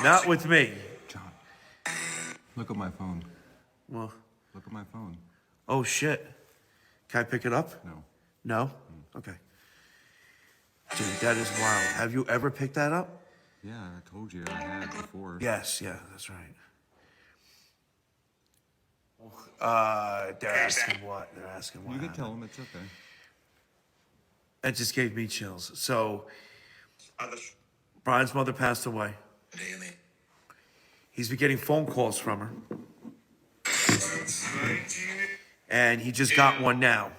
Not with me. John, look at my phone. Well, Look at my phone. oh shit. Can I pick it up? No. No? Okay. Dude, that is wild. Have you ever picked that up? Yeah, I told you I had before. Yes, yeah, that's right. They're asking what? They're asking what You can happened. tell him it's okay. It just gave me chills. So, Brian's mother passed away. He's been getting phone calls from her. And he just got one now.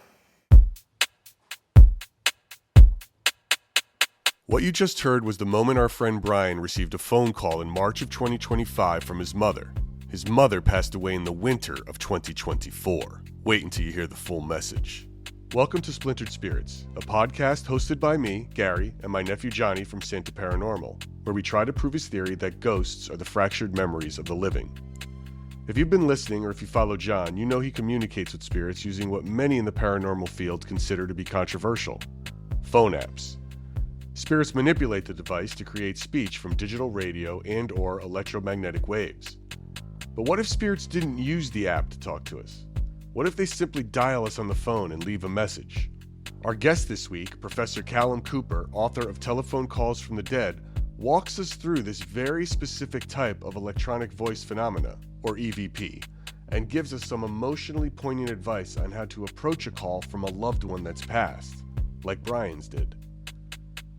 What you just heard was the moment our friend Brian received a phone call in March of 2025 from his mother. His mother passed away in the winter of 2024. Wait until you hear the full message. Welcome to Splintered Spirits, a podcast hosted by me, Gary, and my nephew Johnny from Santa Paranormal, where we try to prove his theory that ghosts are the fractured memories of the living. If you've been listening or if you follow John, you know he communicates with spirits using what many in the paranormal field consider to be controversial: phone apps. Spirits manipulate the device to create speech from digital radio and/or electromagnetic waves. But what if spirits didn't use the app to talk to us? What if they simply dial us on the phone and leave a message? Our guest this week, Professor Callum Cooper, author of Telephone Calls from the Dead, walks us through this very specific type of electronic voice phenomena, or EVP, and gives us some emotionally poignant advice on how to approach a call from a loved one that's passed, like Brian's did.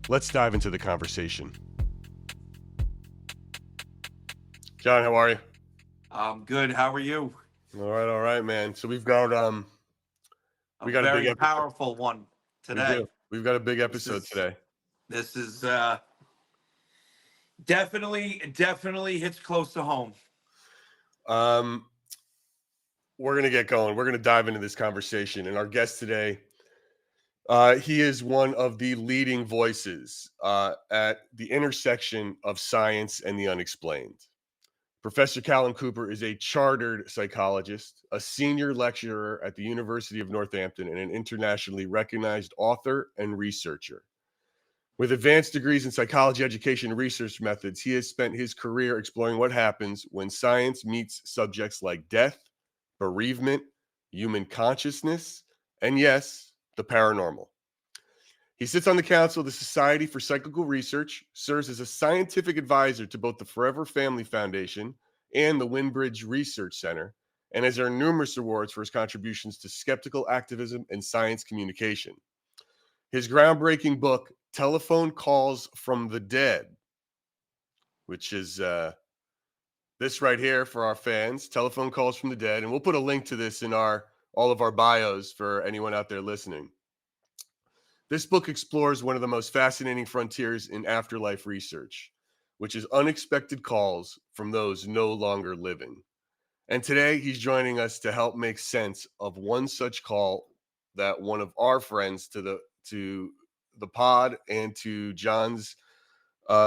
Let's dive into the conversation. John, how are you? I'm good. How are you? All right, man. So we've got we got a very big episode. powerful one today. We've got a big episode today. This is definitely hits close to home. We're gonna get going. We're gonna dive into this conversation, and our guest today, he is one of the leading voices at the intersection of science and the unexplained. Professor Callum Cooper is a chartered psychologist, a senior lecturer at the University of Northampton, and an internationally recognized author and researcher. With advanced degrees in psychology education and research methods, he has spent his career exploring what happens when science meets subjects like death, bereavement, human consciousness, and yes, the paranormal. He sits on the council of the Society for Psychical Research, serves as a scientific advisor to both the Forever Family Foundation and the Windbridge Research Center, and has earned numerous awards for his contributions to skeptical activism and science communication. His groundbreaking book, Telephone Calls from the Dead, which is this right here for our fans, Telephone Calls from the Dead, and we'll put a link to this in all of our bios for anyone out there listening. This book explores one of the most fascinating frontiers in afterlife research, which is unexpected calls from those no longer living. And today he's joining us to help make sense of one such call that one of our friends to the pod and to John's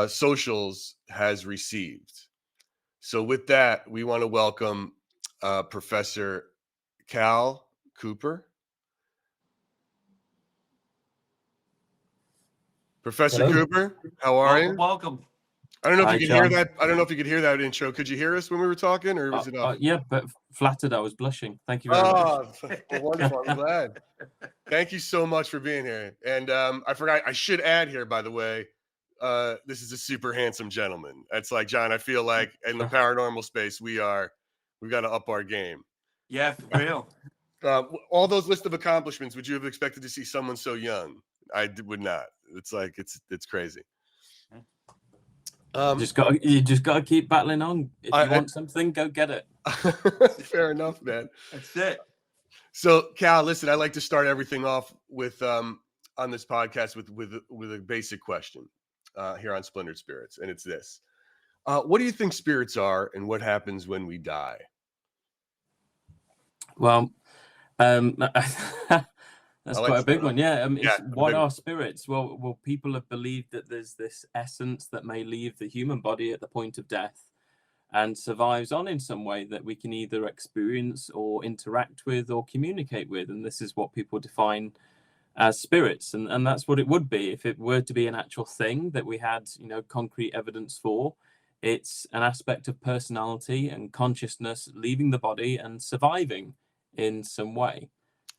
socials has received. So with that, we want to welcome Professor Cal Cooper. Professor Hello. Cooper, how are you? Welcome. I don't know if you could John. hear that. I don't know if you could hear that intro. Could you hear us when we were talking, or was it off? Yeah, but flattered. I was blushing. Thank you very much. Well, wonderful. I'm glad. Thank you so much for being here. And I forgot, I should add here, by the way, this is a super handsome gentleman. It's like, John, I feel like in the paranormal space, we've got to up our game. Yeah, for real. All those list of accomplishments, would you have expected to see someone so young? I would not. It's like, it's crazy. You just got to keep battling on. If you want something, go get it. Fair enough, man. That's it. So, Cal, listen, I like to start everything off with on this podcast with a basic question here on Splintered Spirits, and it's this: what do you think spirits are, and what happens when we die? Well, that's quite a big one. Yeah. What are spirits? Well, people have believed that there's this essence that may leave the human body at the point of death and survives on in some way that we can either experience or interact with or communicate with. And this is what people define as spirits. And that's what it would be if it were to be an actual thing that we had, concrete evidence for. It's an aspect of personality and consciousness leaving the body and surviving in some way.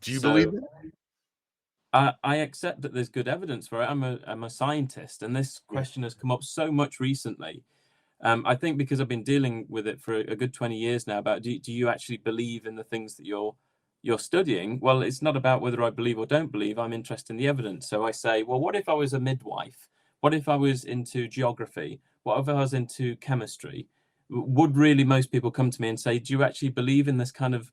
Do you believe So that? I accept that there's good evidence for it. I'm a scientist, and this Yeah. question has come up so much recently. I think because I've been dealing with it for a good 20 years now, about do you actually believe in the things that you're studying? Well, it's not about whether I believe or don't believe. I'm interested in the evidence. So I say, well, what if I was a midwife? What if I was into geography? What if I was into chemistry? Would really most people come to me and say, do you actually believe in this kind of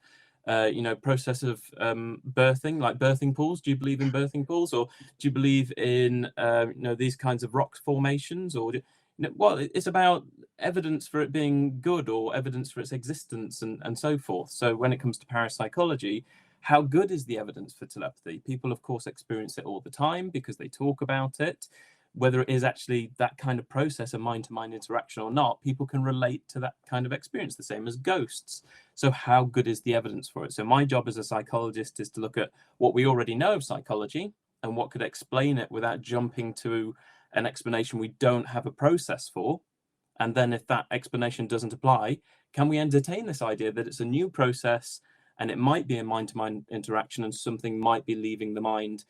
process of birthing, like birthing pools? Do you believe in birthing pools, or do you believe in these kinds of rock formations, or well, it's about evidence for it being good or evidence for its existence and so forth. So when it comes to parapsychology, how good is the evidence for telepathy? People, of course, experience it all the time because they talk about it. Whether it is actually that kind of process, a mind-to-mind interaction or not, people can relate to that kind of experience, the same as ghosts. So how good is the evidence for it? So my job as a psychologist is to look at what we already know of psychology and what could explain it without jumping to an explanation we don't have a process for. And then if that explanation doesn't apply, can we entertain this idea that it's a new process and it might be a mind-to-mind interaction and something might be leaving the mind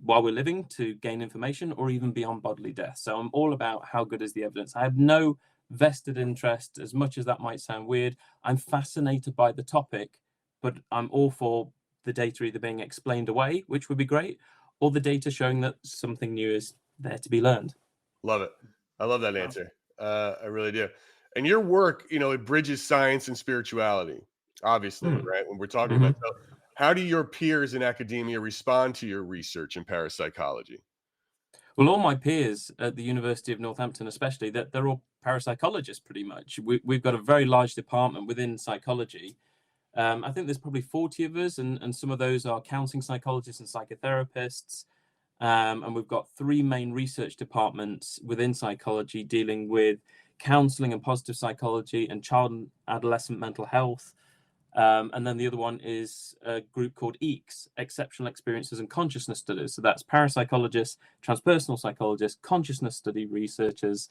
while we're living to gain information, or even beyond bodily death? So I'm all about how good is the evidence. I have no vested interest, as much as that might sound weird. I'm fascinated by the topic, but I'm all for the data either being explained away, which would be great, or the data showing that something new is there to be learned. Love it. I love that answer. I really do. And your work, it bridges science and spirituality, obviously, Mm. right? When we're talking Mhm. about, so how do your peers in academia respond to your research in parapsychology? Well, all my peers at the University of Northampton, especially, that they're all parapsychologists pretty much. We've got a very large department within psychology. I think there's probably 40 of us, and some of those are counseling psychologists and psychotherapists. And we've got three main research departments within psychology dealing with counseling and positive psychology and child and adolescent mental health. And then the other one is a group called EECS, Exceptional Experiences and Consciousness Studies. So that's parapsychologists, transpersonal psychologists, consciousness study researchers,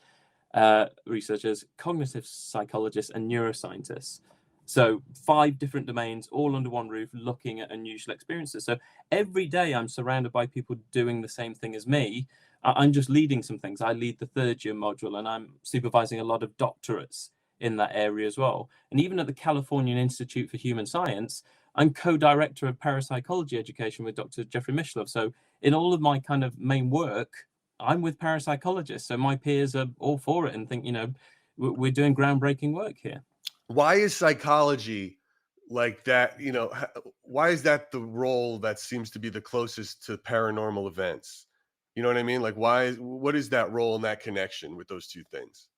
cognitive psychologists, and neuroscientists. So 5 different domains, all under one roof, looking at unusual experiences. So every day I'm surrounded by people doing the same thing as me. I'm just leading some things. I lead the 3rd year module, and I'm supervising a lot of doctorates in that area as well. And even at the Californian Institute for Human Science, I'm co-director of parapsychology education with Dr. Jeffrey Mishlove. So in all of my kind of main work, I'm with parapsychologists. So my peers are all for it and think, we're doing groundbreaking work here. Why is psychology like that? Why is that the role that seems to be the closest to paranormal events? You know what I mean? Like, what is that role and that connection with those two things?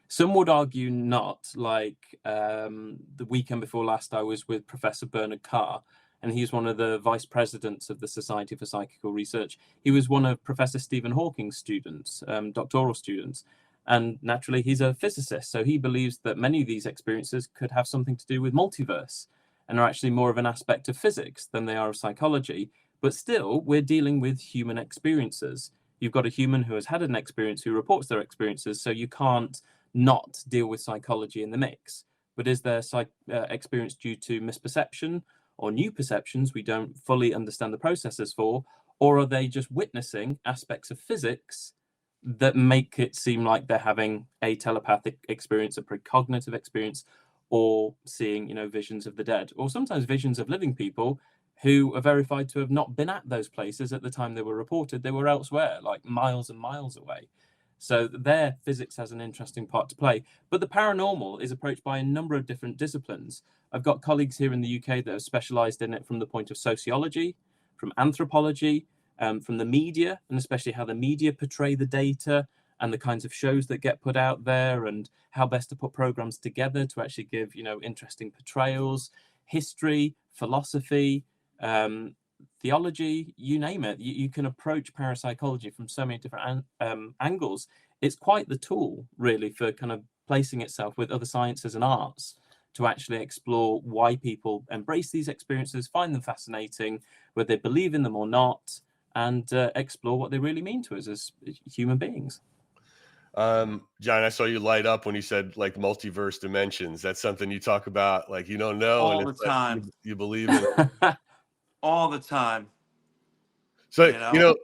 Some would argue not. Like the weekend before last, I was with Professor Bernard Carr, and he's one of the vice presidents of the Society for Psychical Research. He was one of Professor Stephen Hawking's students, doctoral students. And naturally, he's a physicist. So he believes that many of these experiences could have something to do with multiverse and are actually more of an aspect of physics than they are of psychology. But still, we're dealing with human experiences. You've got a human who has had an experience who reports their experiences. So you can't not deal with psychology in the mix. But is there experience due to misperception or new perceptions we don't fully understand the processes for? Or are they just witnessing aspects of physics that make it seem like they're having a telepathic experience, a precognitive experience, or seeing, visions of the dead, or sometimes visions of living people who are verified to have not been at those places at the time they were reported. They were elsewhere, like miles and miles away. So their physics has an interesting part to play. But the paranormal is approached by a number of different disciplines. I've got colleagues here in the UK that have specialized in it from the point of sociology, from anthropology, from the media, and especially how the media portray the data and the kinds of shows that get put out there and how best to put programs together to actually give, interesting portrayals, history, philosophy, theology, you name it. You can approach parapsychology from so many different angles. It's quite the tool, really, for kind of placing itself with other sciences and arts to actually explore why people embrace these experiences, find them fascinating, whether they believe in them or not, and explore what they really mean to us as human beings. John, I saw you light up when you said like multiverse dimensions. That's something you talk about, like you don't know, and All the it's like time. you believe in it. All the time. So You know?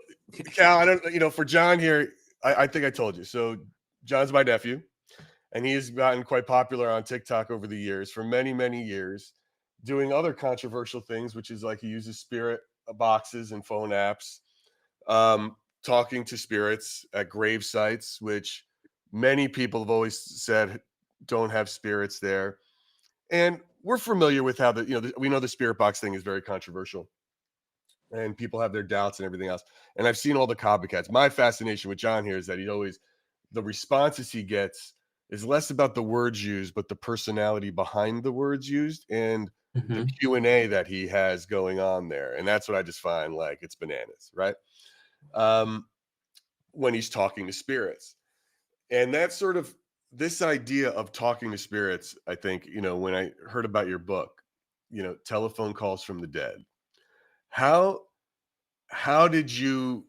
Cal, I don't, for John here, I think I told you. So John's my nephew, and he has gotten quite popular on TikTok over the years, for many, many years, doing other controversial things, which is like he uses spirit boxes and phone apps, talking to spirits at grave sites, which many people have always said don't have spirits there. And we're familiar with how we know the spirit box thing is very controversial, and people have their doubts and everything else. And I've seen all the copycats. My fascination with John here is that the responses he gets is less about the words used, but the personality behind the words used and the Q&A that he has going on there. And that's what I just find like it's bananas, right? When he's talking to spirits. And that's sort of this idea of talking to spirits. I think, when I heard about your book, telephone calls from the dead, how did you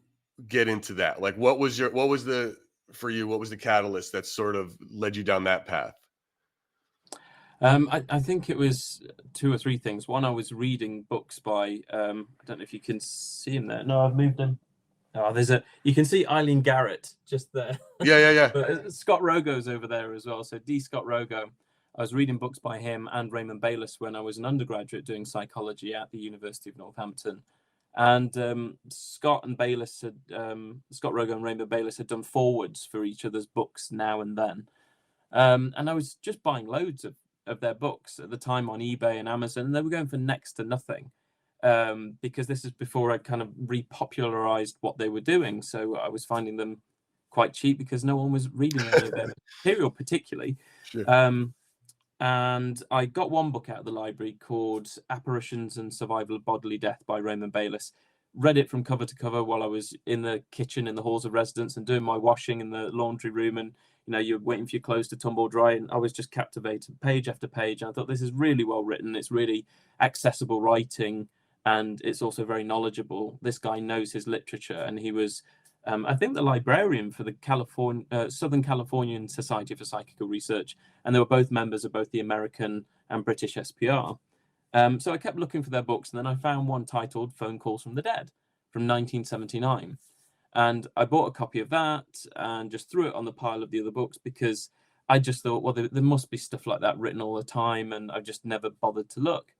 get into that? Like, what was the catalyst that sort of led you down that path? I think it was two or three things. One, I was reading books by I don't know if you can see him there. No, I've moved him. Oh, you can see Eileen Garrett just there. Yeah. But Scott Rogo's over there as well. So D. Scott Rogo. I was reading books by him and Raymond Bayless when I was an undergraduate doing psychology at the University of Northampton. And Scott Rogo and Raymond Bayless had done forwards for each other's books now and then. And I was just buying loads of their books at the time on eBay and Amazon, and they were going for next to nothing. Because this is before I kind of repopularized what they were doing. So I was finding them quite cheap because no one was reading any of their material particularly. Sure. And I got one book out of the library called Apparitions and Survival of Bodily Death by Raymond Bayless. Read it from cover to cover while I was in the kitchen in the halls of residence and doing my washing in the laundry room. And, you're waiting for your clothes to tumble dry. And I was just captivated page after page. And I thought, this is really well written. It's really accessible writing. And it's also very knowledgeable. This guy knows his literature. And he was, I think, the librarian for the Southern Californian Society for Psychical Research. And they were both members of both the American and British SPR. So I kept looking for their books, and then I found one titled Phone Calls from the Dead from 1979. And I bought a copy of that and just threw it on the pile of the other books because I just thought, well, there must be stuff like that written all the time, and I just never bothered to look.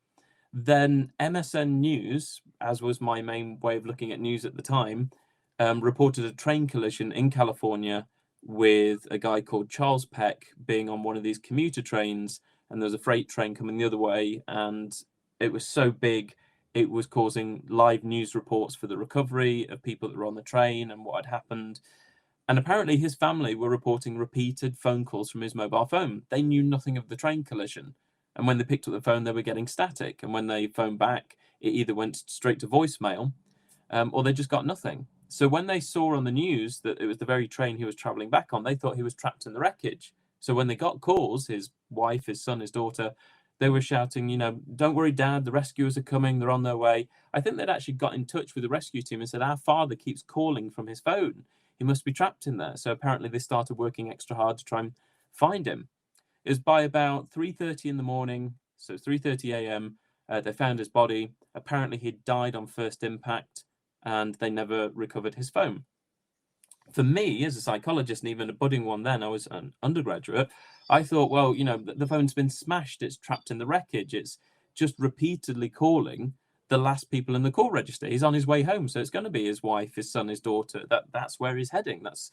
Then MSN News, as was my main way of looking at news at the time, reported a train collision in California with a guy called Charles Peck being on one of these commuter trains, and there was a freight train coming the other way, and it was so big it was causing live news reports for the recovery of people that were on the train and what had happened. And apparently his family were reporting repeated phone calls from his mobile phone. They knew nothing of the train collision. And when they picked up the phone, they were getting static. And when they phoned back, it either went straight to voicemail or they just got nothing. So when they saw on the news that it was the very train he was traveling back on, they thought he was trapped in the wreckage. So when they got calls, his wife, his son, his daughter, they were shouting, don't worry, Dad, the rescuers are coming. They're on their way. I think they'd actually got in touch with the rescue team and said, our father keeps calling from his phone. He must be trapped in there. So apparently they started working extra hard to try and find him. It was by about 3:30 in the morning, so 3:30 a.m., they found his body. Apparently he'd died on first impact, and they never recovered his phone. For me, as a psychologist, and even a budding one then, I was an undergraduate, I thought, well, the phone's been smashed, it's trapped in the wreckage, it's just repeatedly calling the last people in the call register. He's on his way home, so it's going to be his wife, his son, his daughter. That's where he's heading. That's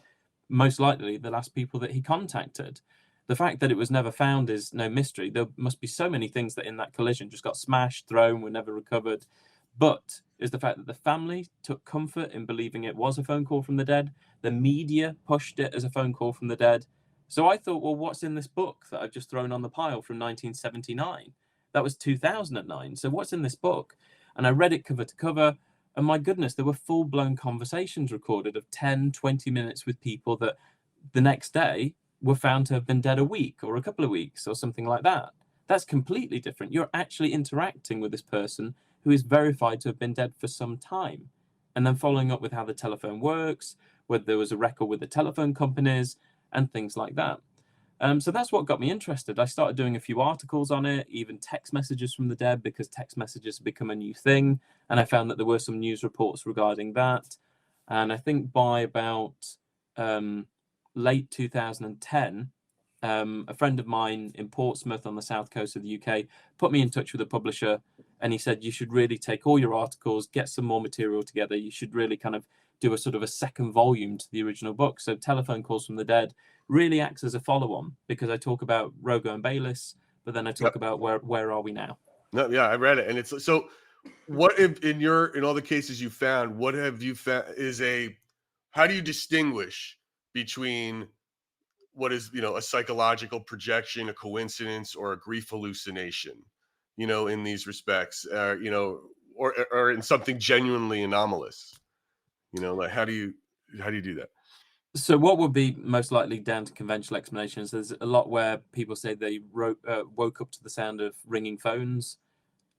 most likely the last people that he contacted. The fact that it was never found is no mystery. There must be so many things that in that collision just got smashed, thrown, were never recovered. But is the fact that the family took comfort in believing it was a phone call from the dead. The media pushed it as a phone call from the dead. So I thought, well, what's in this book that I've just thrown on the pile from 1979? That was 2009. So what's in this book? And I read it cover to cover. And my goodness, there were full-blown conversations recorded of 10, 20 minutes with people that the next day were found to have been dead a week or a couple of weeks or something like that. That's completely different. You're actually interacting with this person who is verified to have been dead for some time. And then following up with how the telephone works, whether there was a record with the telephone companies. and things like that. So that's what got me interested. I started doing a few articles on it, even text messages from the dead, because text messages have become a new thing. And I found that there were some news reports regarding that. And I think by about late 2010, a friend of mine in Portsmouth on the south coast of the UK put me in touch with a publisher, and he said, you should really take all your articles, get some more material together. You should really kind of do a sort of a second volume to the original book. So Telephone Calls from the Dead really acts as a follow-on, because I talk about Rogo and Bayliss, but then I talk about where are we now. No, yeah, I read it, and it's so. What if in all the cases you found, what have you found how do you distinguish between what is, a psychological projection, a coincidence, or a grief hallucination, in these respects, or in something genuinely anomalous, like how do you do that? So what would be most likely down to conventional explanations? There's a lot where people say they woke up to the sound of ringing phones,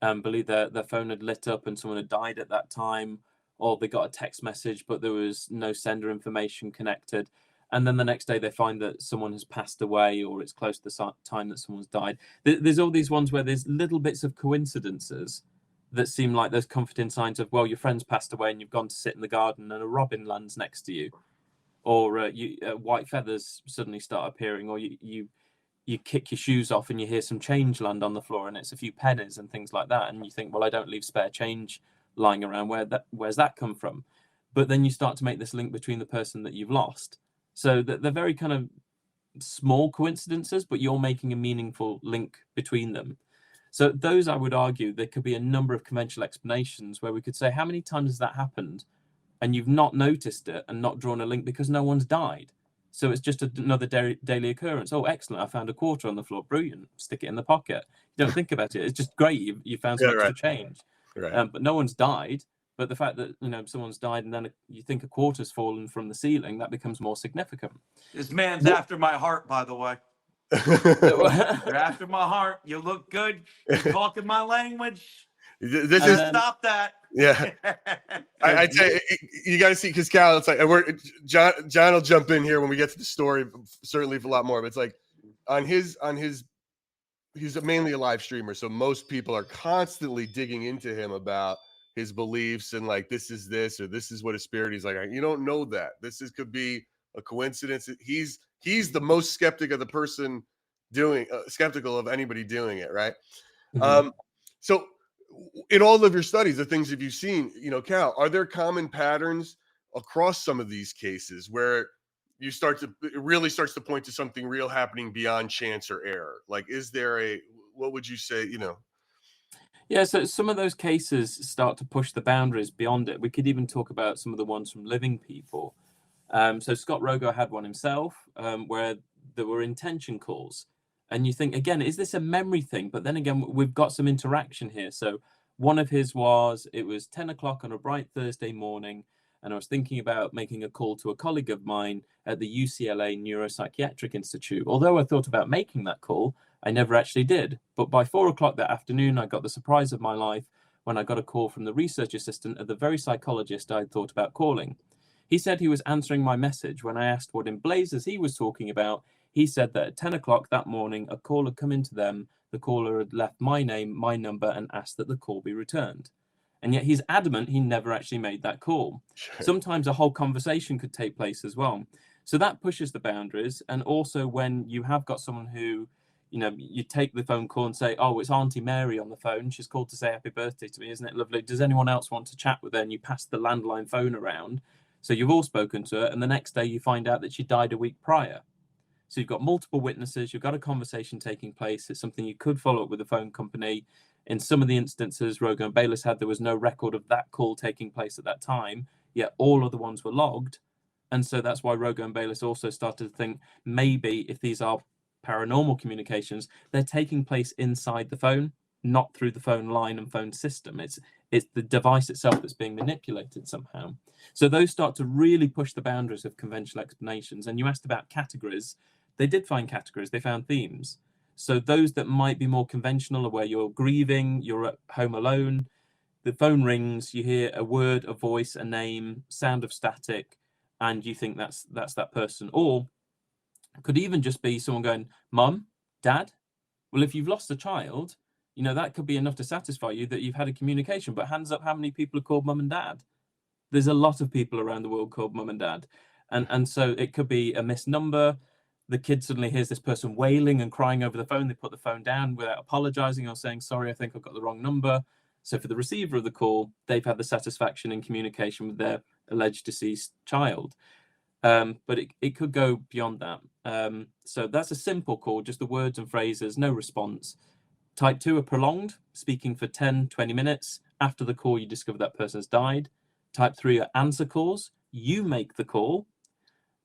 believe their phone had lit up and someone had died at that time, or they got a text message but there was no sender information connected, and then the next day they find that someone has passed away, or it's close to the time that someone's died. There's all these ones where there's little bits of coincidences that seem like those comforting signs of, well, your friend's passed away and you've gone to sit in the garden and a robin lands next to you, or white feathers suddenly start appearing, or you kick your shoes off and you hear some change land on the floor and it's a few pennies and things like that, and you think, well, I don't leave spare change lying around. Where's that come from? But then you start to make this link between the person that you've lost. So they're very kind of small coincidences, but you're making a meaningful link between them. So those, I would argue, there could be a number of conventional explanations where we could say, how many times has that happened and you've not noticed it and not drawn a link because no one's died? So it's just another daily occurrence. Oh, excellent. I found a quarter on the floor. Brilliant. Stick it in the pocket. You don't think about it. It's just great. You found some extra change. Right. But no one's died. But the fact that, someone's died and then you think a quarter's fallen from the ceiling, that becomes more significant. This man's after my heart, by the way. You're after my heart. You look good. You're talking my language. This is stop that. Yeah. I'd say you got to see, because Cal, it's like, John will jump in here when we get to the story, certainly for a lot more, but it's like on his he's mainly a live streamer, so most people are constantly digging into him about his beliefs and like, this is this or this is what a spirit. He's like, you don't know that. Could be a coincidence. He's the most skeptical of anybody doing it, right? Mm-hmm. So in all of your studies, the things that you've seen, Cal, are there common patterns across some of these cases where it really starts to point to something real happening beyond chance or error? Like, what would you say, Yeah, so some of those cases start to push the boundaries beyond it. We could even talk about some of the ones from living people. So Scott Rogo had one himself, where there were intention calls. And you think, again, is this a memory thing? But then again, we've got some interaction here. So one of his it was 10 o'clock on a bright Thursday morning, and I was thinking about making a call to a colleague of mine at the UCLA Neuropsychiatric Institute. Although I thought about making that call, I never actually did. But by 4 o'clock that afternoon, I got the surprise of my life when I got a call from the research assistant of the very psychologist I had thought about calling. He said he was answering my message. When I asked what in blazes he was talking about, he said that at 10 o'clock that morning, a call had come into them. The caller had left my name, my number, and asked that the call be returned. And yet he's adamant he never actually made that call. Sure. Sometimes a whole conversation could take place as well. So that pushes the boundaries. And also when you have got someone who, you take the phone call and say, oh, it's Auntie Mary on the phone. She's called to say happy birthday to me. Isn't it lovely? Does anyone else want to chat with her? And you pass the landline phone around. So you've all spoken to her. And the next day you find out that she died a week prior. So you've got multiple witnesses, you've got a conversation taking place. It's something you could follow up with the phone company. In some of the instances Rogo and Bayliss had, there was no record of that call taking place at that time, yet all other ones were logged. And so that's why Rogo and Bayliss also started to think, maybe if these are paranormal communications, they're taking place inside the phone, not through the phone line and phone system. It's the device itself that's being manipulated somehow. So those start to really push the boundaries of conventional explanations. And you asked about categories. They did find categories, they found themes. So those that might be more conventional are where you're grieving, you're at home alone, the phone rings, you hear a word, a voice, a name, sound of static, and you think that's that person. Or Could even just be someone going, Mum, Dad. Well, if you've lost a child, you know, that could be enough to satisfy you that you've had a communication. But hands up, how many people are called Mum and Dad? There's a lot of people around the world called Mum and Dad. And so it could be a missed number. The kid suddenly hears this person wailing and crying over the phone. They put the phone down without apologizing or saying, sorry, I think I've got the wrong number. So for the receiver of the call, they've had the satisfaction in communication with their alleged deceased child. But it could go beyond that. So that's a simple call, just the words and phrases, no response. Type 2 are prolonged, speaking for 10, 20 minutes. After the call, you discover that person has died. Type 3 are answer calls. You make the call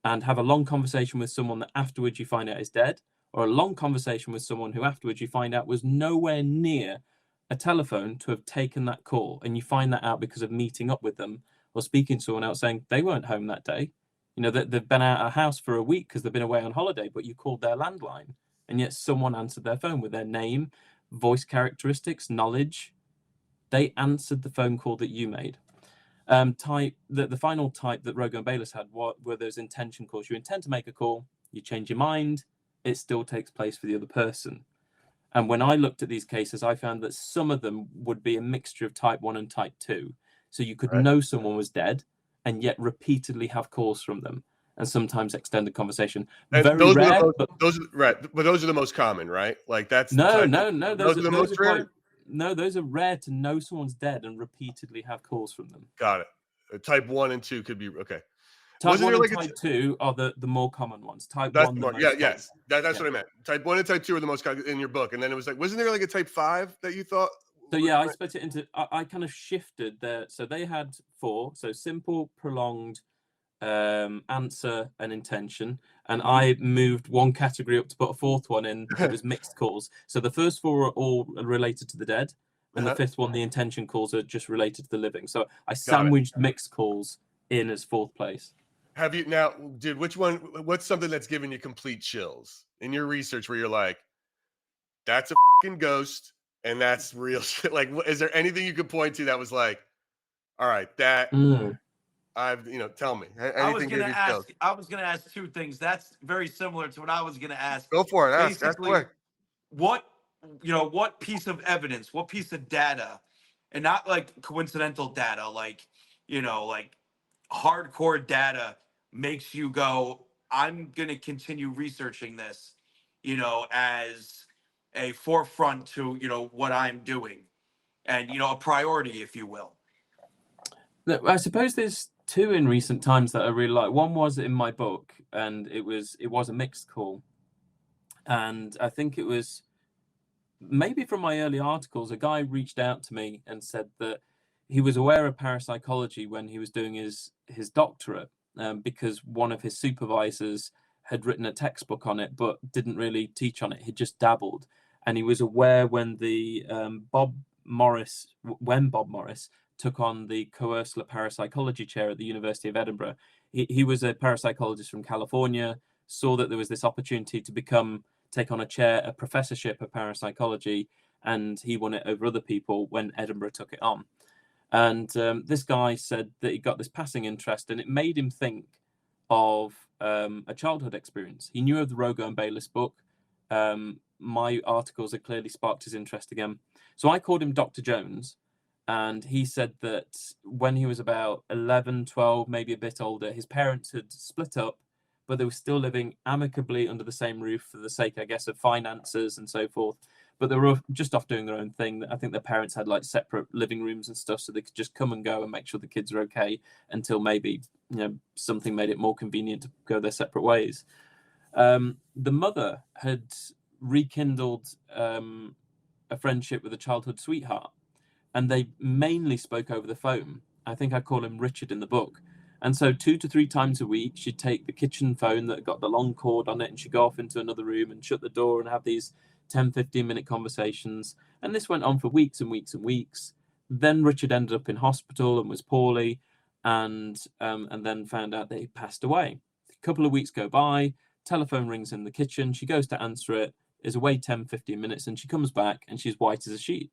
and have a long conversation with someone that afterwards you find out is dead, or a long conversation with someone who afterwards you find out was nowhere near a telephone to have taken that call. And you find that out because of meeting up with them or speaking to someone else saying they weren't home that day. You know, that they've been out of a house for a week because they've been away on holiday, but you called their landline and yet someone answered their phone with their name, voice characteristics, knowledge. They answered the phone call that you made. The final type that Rogo and Bayless had were those intention calls. You intend to make a call, you change your mind, it still takes place for the other person. And when I looked at these cases, I found that some of them would be a mixture of type 1 and type 2. So you could know someone was dead and yet repeatedly have calls from them, and sometimes extended conversation. And Very those rare, are but those are the most common, right? Like that's no. Those are the most rare. No, those are rare to know someone's dead and repeatedly have calls from them. Got it. Type 1 and 2 could be okay. Type 1 and type 2 are the more common ones. Type 1, the most common. Yes. That's what I meant. Type 1 and type 2 are the most common in your book. And then it was like, wasn't there like a type 5 that you thought? So yeah, I split it into, I kind of shifted there. So they had 4. So simple, prolonged, answer, and intention. And I moved one category up to put a 4th one in. It was mixed calls. So the first 4 are all related to the dead. And the 5th one, the intention calls, are just related to the living. So I sandwiched mixed calls in as 4th place. Have you now, dude, what's something that's giving you complete chills in your research where you're like, that's a fucking ghost and that's real shit? Like, is there anything you could point to that was like, all right, that tell me. I was gonna ask 2 things. That's very similar to what I was gonna ask. Go for it. Ask quick. What piece of evidence, what piece of data, and not like coincidental data, like hardcore data makes you go, I'm gonna continue researching this, as a forefront to what I'm doing, and a priority, if you will. I suppose there's 2 in recent times that I really like. One was in my book, and it was a mixed call, and I think it was maybe from my early articles. A guy reached out to me and said that he was aware of parapsychology when he was doing his doctorate, because one of his supervisors had written a textbook on it, but didn't really teach on it. He just dabbled, and he was aware when Bob Morris took on the Coercler parapsychology chair at the University of Edinburgh. He was a parapsychologist from California, saw that there was this opportunity to take on a professorship of parapsychology, and he won it over other people when Edinburgh took it on. And this guy said that he got this passing interest, and it made him think of a childhood experience. He knew of the Rogo and Bayless book. My articles had clearly sparked his interest again. So I called him Dr. Jones, and he said that when he was about 11, 12, maybe a bit older, his parents had split up, but they were still living amicably under the same roof for the sake, I guess, of finances and so forth. But they were just off doing their own thing. I think their parents had like separate living rooms and stuff, so they could just come and go and make sure the kids are okay until maybe something made it more convenient to go their separate ways. The mother had rekindled a friendship with a childhood sweetheart, and they mainly spoke over the phone. I think I call him Richard in the book. And so 2 to 3 times a week, she'd take the kitchen phone that got the long cord on it, and she'd go off into another room and shut the door and have these 10, 15-minute conversations. And this went on for weeks and weeks and weeks. Then Richard ended up in hospital and was poorly, and then found out that he passed away. A couple of weeks go by, telephone rings in the kitchen. She goes to answer it, is away 10, 15 minutes, and she comes back and she's white as a sheet.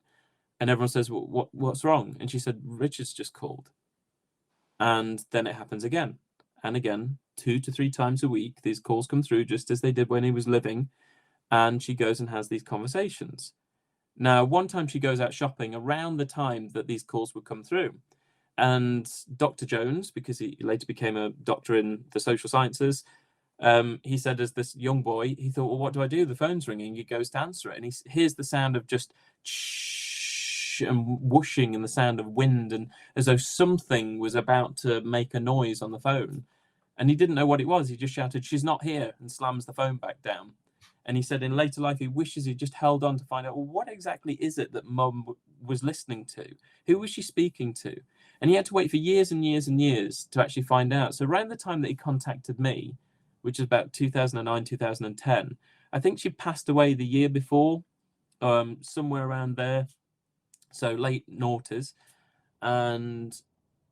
And everyone says, well, what's wrong? And she said, Richard's just called. And then it happens again and again 2 to 3 times a week. These calls come through just as they did when he was living, and she goes and has these conversations. Now, one time she goes out shopping around the time that these calls would come through. And Dr. Jones, because he later became a doctor in the social sciences, he said as this young boy, he thought, well, what do I do? The phone's ringing. He goes to answer it, and he hears the sound of just shh and whooshing and the sound of wind, and as though something was about to make a noise on the phone. And he didn't know what it was. He just shouted, "She's not here," and slams the phone back down. And he said in later life, he wishes he just held on to find out, well, what exactly is it that Mum was listening to? Who was she speaking to? And he had to wait for years and years and years to actually find out. So around the time that he contacted me, which is about 2009, 2010, I think she passed away the year before, somewhere around there. So late noughties. And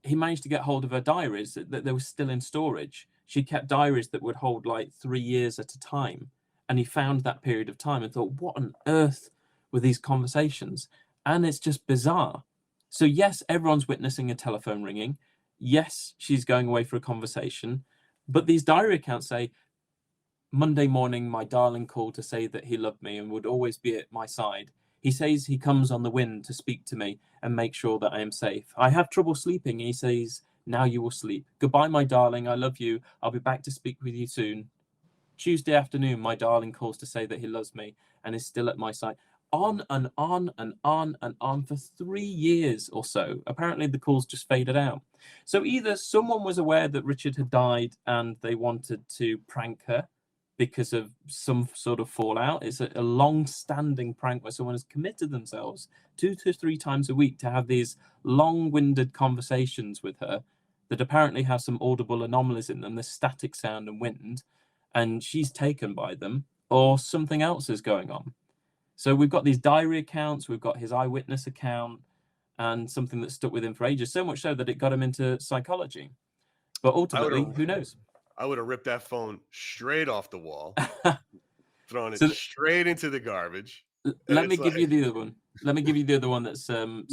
he managed to get hold of her diaries that they were still in storage. She kept diaries that would hold like 3 years at a time. And he found that period of time and thought, what on earth were these conversations? And it's just bizarre. So yes, everyone's witnessing a telephone ringing. Yes, she's going away for a conversation. But these diary accounts say, Monday morning, my darling called to say that he loved me and would always be at my side. He says he comes on the wind to speak to me and make sure that I am safe. I have trouble sleeping. He says, now you will sleep. Goodbye, my darling. I love you. I'll be back to speak with you soon. Tuesday afternoon, my darling calls to say that he loves me and is still at my side. On and on and on and on for 3 years or so. Apparently the calls just faded out. So either someone was aware that Richard had died and they wanted to prank her because of some sort of fallout. It's a long-standing prank where someone has committed themselves 2 to 3 times a week to have these long-winded conversations with her that apparently have some audible anomalies in them, the static sound and wind, and she's taken by them, or something else is going on. So we've got these diary accounts, we've got his eyewitness account, and something that stuck with him for ages, so much so that it got him into psychology. But ultimately, who knows? I would have ripped that phone straight off the wall, thrown it So straight into the garbage. Let me give you the other one. Let me give you the other one that's so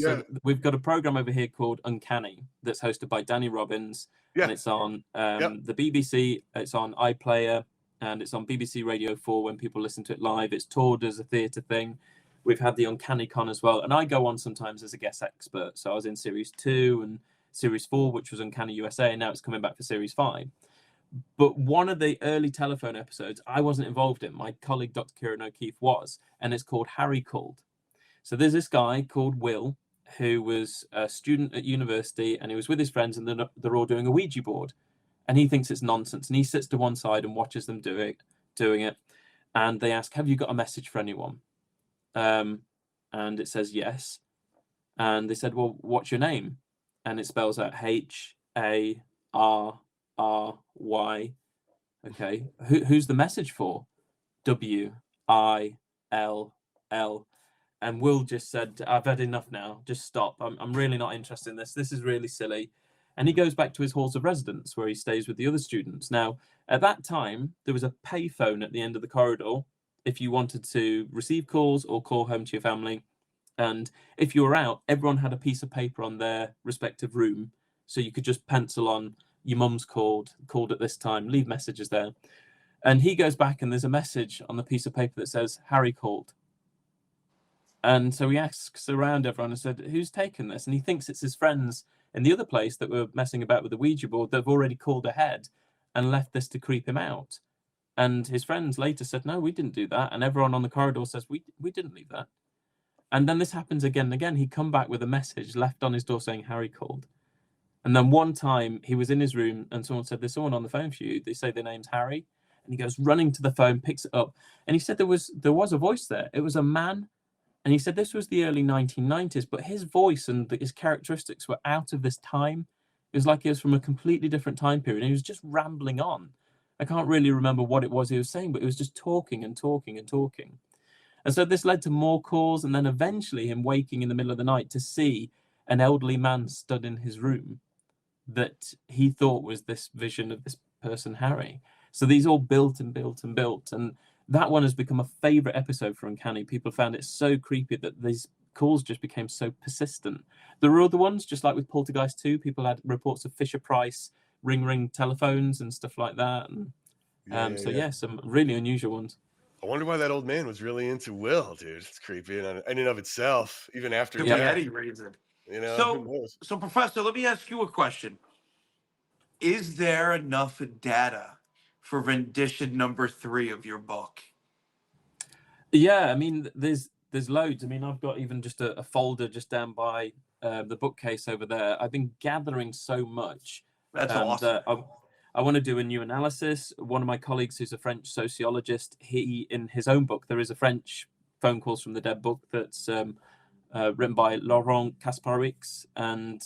we've got a program over here called Uncanny that's hosted by Danny Robbins, and it's on the BBC, it's on iPlayer, and it's on BBC Radio 4 when people listen to it live. It's toured as a theatre thing. We've had the Uncanny Con as well, and I go on sometimes as a guest expert. So I was in Series 2 and Series 4, which was Uncanny USA, and now it's coming back for Series 5. But one of the early telephone episodes I wasn't involved in. My colleague, Dr. Kieran O'Keefe, was, and it's called Harry Called. So there's this guy called Will who was a student at university, and he was with his friends, and they're all doing a Ouija board. And he thinks it's nonsense, and he sits to one side and watches them doing it. And they ask, have you got a message for anyone? And it says yes. And they said, well, what's your name? And it spells out Harry. Okay, who's the message for? WILL. And Will just said, I've had enough now. Just stop. I'm really not interested in this. This is really silly. And he goes back to his halls of residence where he stays with the other students. Now, at that time, there was a payphone at the end of the corridor if you wanted to receive calls or call home to your family. And if you were out, everyone had a piece of paper on their respective room. So you could just pencil on, your mum's called at this time, leave messages there. And he goes back and there's a message on the piece of paper that says, Harry called. And so he asks around everyone and said, who's taken this? And he thinks it's his friends in the other place that were messing about with the Ouija board that have already called ahead and left this to creep him out. And his friends later said, no, we didn't do that. And everyone on the corridor says, we didn't leave that. And then this happens again and again. He'd come back with a message left on his door saying Harry called. And then one time he was in his room and someone said, there's someone on the phone for you. They say their name's Harry. And he goes running to the phone, picks it up. And he said there was a voice there. It was a man. And he said this was the early 1990s, but his voice and his characteristics were out of this time. It was like he was from a completely different time period. And he was just rambling on. I can't really remember what it was he was saying, but he was just talking and talking and talking. And so this led to more calls, and then eventually him waking in the middle of the night to see an elderly man stood in his room that he thought was this vision of this person, Harry. So these all built and built and built. And that one has become a favorite episode for Uncanny. People found it so creepy that these calls just became so persistent. There were other ones, just like with Poltergeist 2, people had reports of Fisher-Price ring telephones and stuff like that. And yeah, some really unusual ones. I wonder why that old man was really into Will, dude. It's creepy in and of itself, even after Could be death. any reason. You know, who So, knows? so Professor, let me ask you a question. Is there enough data for rendition number 3 of your book? Yeah, I mean, there's loads. I mean, I've got even just a folder just down by the bookcase over there. I've been gathering so much That's awesome. that I want to do a new analysis. One of my colleagues, who's a French sociologist, he in his own book, there is a French Phone Calls from the Dead book that's written by Laurent Kasparix, and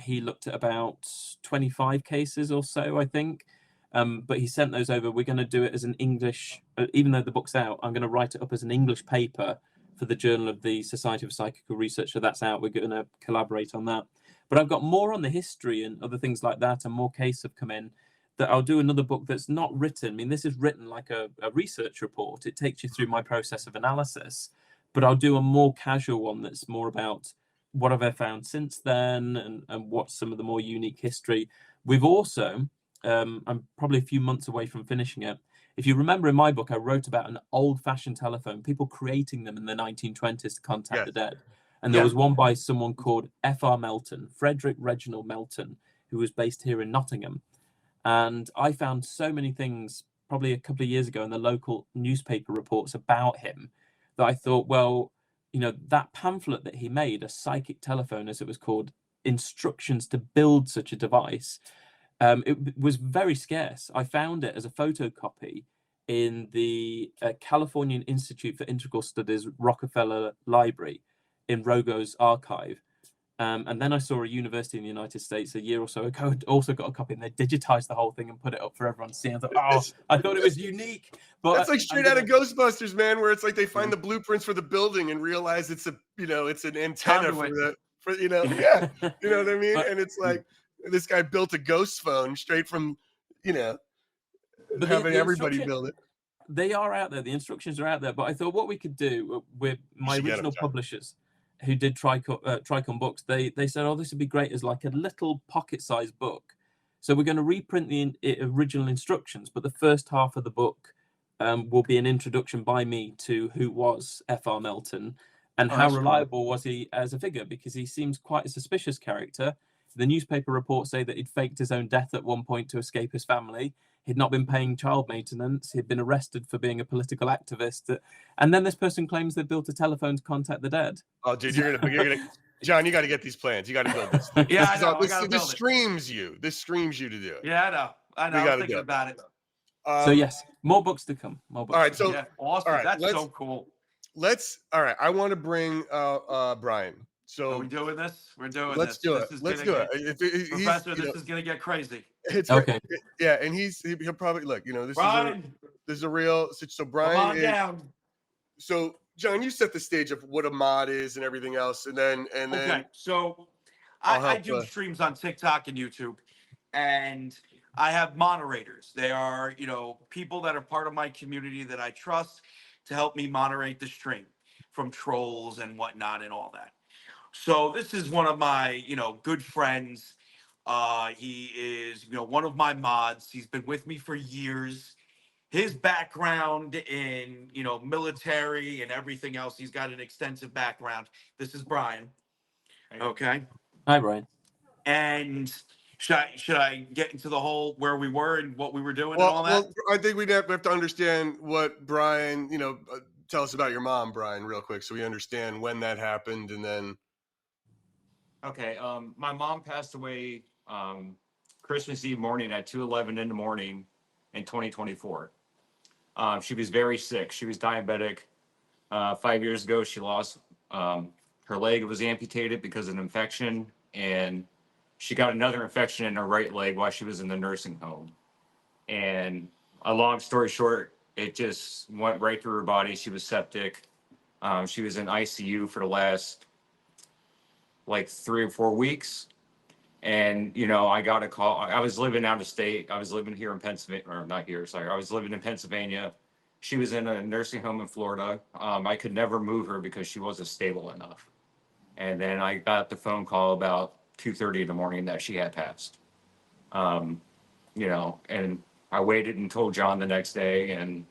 he looked at about 25 cases or so, I think. But he sent those over. We're going to do it as an English, even though the book's out, I'm going to write it up as an English paper for the Journal of the Society of Psychical Research. So that's out. We're going to collaborate on that. But I've got more on the history and other things like that, and more cases have come in that I'll do another book that's not written. I mean, this is written like a research report. It takes you through my process of analysis, but I'll do a more casual one that's more about what have I found since then and what's some of the more unique history. We've also, I'm probably a few months away from finishing it. If you remember in my book, I wrote about an old-fashioned telephone, people creating them in the 1920s to contact the dead. And there was one by someone called F.R. Melton, Frederick Reginald Melton, who was based here in Nottingham. And I found so many things probably a couple of years ago in the local newspaper reports about him that I thought, well, you know, that pamphlet that he made, a psychic telephone, as it was called, instructions to build such a device, it was very scarce. I found it as a photocopy in the Californian Institute for Integral Studies Rockefeller Library in Rogo's archive. And then I saw a university in the United States a year or so ago had also got a copy, and they digitized the whole thing and put it up for everyone to see. I thought, I thought it was unique. But that's like straight out of Ghostbusters, man, where it's like they find the blueprints for the building and realize it's it's an antenna for you know what I mean? And it's like this guy built a ghost phone straight from having everybody build it. They are out there. The instructions are out there. But I thought what we could do with my original publishers, who did Tricon Books, they said, oh, this would be great as like a little pocket-sized book. So we're going to reprint the original instructions, but the first half of the book will be an introduction by me to who was F.R. Melton and how reliable was he as a figure, because he seems quite a suspicious character. The newspaper reports say that he'd faked his own death at one point to escape his family. He'd not been paying child maintenance. He'd been arrested for being a political activist. And then this person claims they built a telephone to contact the dead. Oh, dude, you're gonna John, you got to get these plans. You got to build this. Yeah, I know. This screams you. This screams you to do it. Yeah, I know. I'm thinking about it. So yes, more books to come. More books. All right, so awesome. All right, that's so cool. All right, I want to bring Brian. So are we doing this? We're doing this. Let's do it. Let's do it. Professor, this is gonna get crazy. It's okay. Yeah, and he'll probably look. This is a real. So Brian, come on down. So John, you set the stage of what a mod is and everything else, and then okay. So I do streams on TikTok and YouTube, and I have moderators. They are people that are part of my community that I trust to help me moderate the stream from trolls and whatnot and all that. So this is one of my, good friends. He is, one of my mods. He's been with me for years. His background in, military and everything else, he's got an extensive background. This is Brian. Okay. Hi, Brian. And should I get into the whole where we were and what we were doing and all that? Well, I think we have to understand what Brian, tell us about your mom, Brian, real quick, so we understand when that happened, and then. Okay, my mom passed away Christmas Eve morning at 2:11 in the morning in 2024. She was very sick. She was diabetic. 5 years ago, she lost her leg. Was amputated because of an infection, and she got another infection in her right leg while she was in the nursing home. And a long story short, it just went right through her body. She was septic. She was in ICU for the last like 3 or 4 weeks. And, I got a call. I was living out of state. I was living here in Pennsylvania, or not here, sorry. I was living in Pennsylvania. She was in a nursing home in Florida. I could never move her because she wasn't stable enough. And then I got the phone call about 2:30 in the morning that she had passed. you know, and I waited and told John the next day, and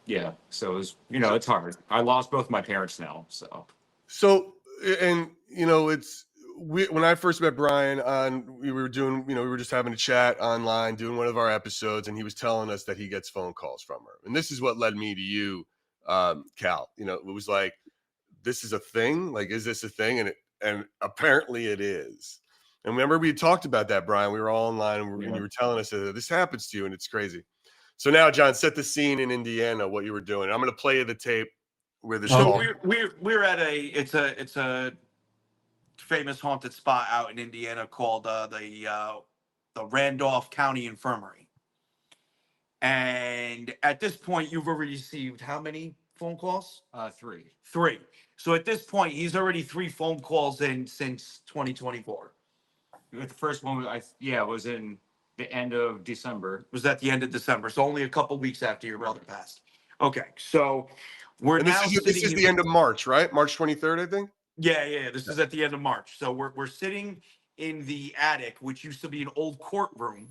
yeah, so it was, you know, it's hard. I lost both my parents now, so. So, and you know, when I first met Brian we were doing, we were just having a chat online, doing one of our episodes, and he was telling us that he gets phone calls from her. And this is what led me to you, Cal. It was like, this is a thing. Like, is this a thing? And apparently it is. And remember, we had talked about that, Brian. We were all online, and you were telling us that this happens to you, and it's crazy. So now, John, set the scene in Indiana, what you were doing. I'm going to play you the tape where this So call. we're at it's a famous haunted spot out in Indiana called the Randolph County Infirmary. And at this point, you've already received how many phone calls? 3. Three. So at this point, he's already 3 phone calls in since 2024. The first one, was in the end of December. Was at the end of December, so only a couple weeks after your brother passed. Okay, so we're And now this is the end of March, right? March 23rd, I think. Yeah. This is at the end of March. So we're sitting in the attic, which used to be an old courtroom,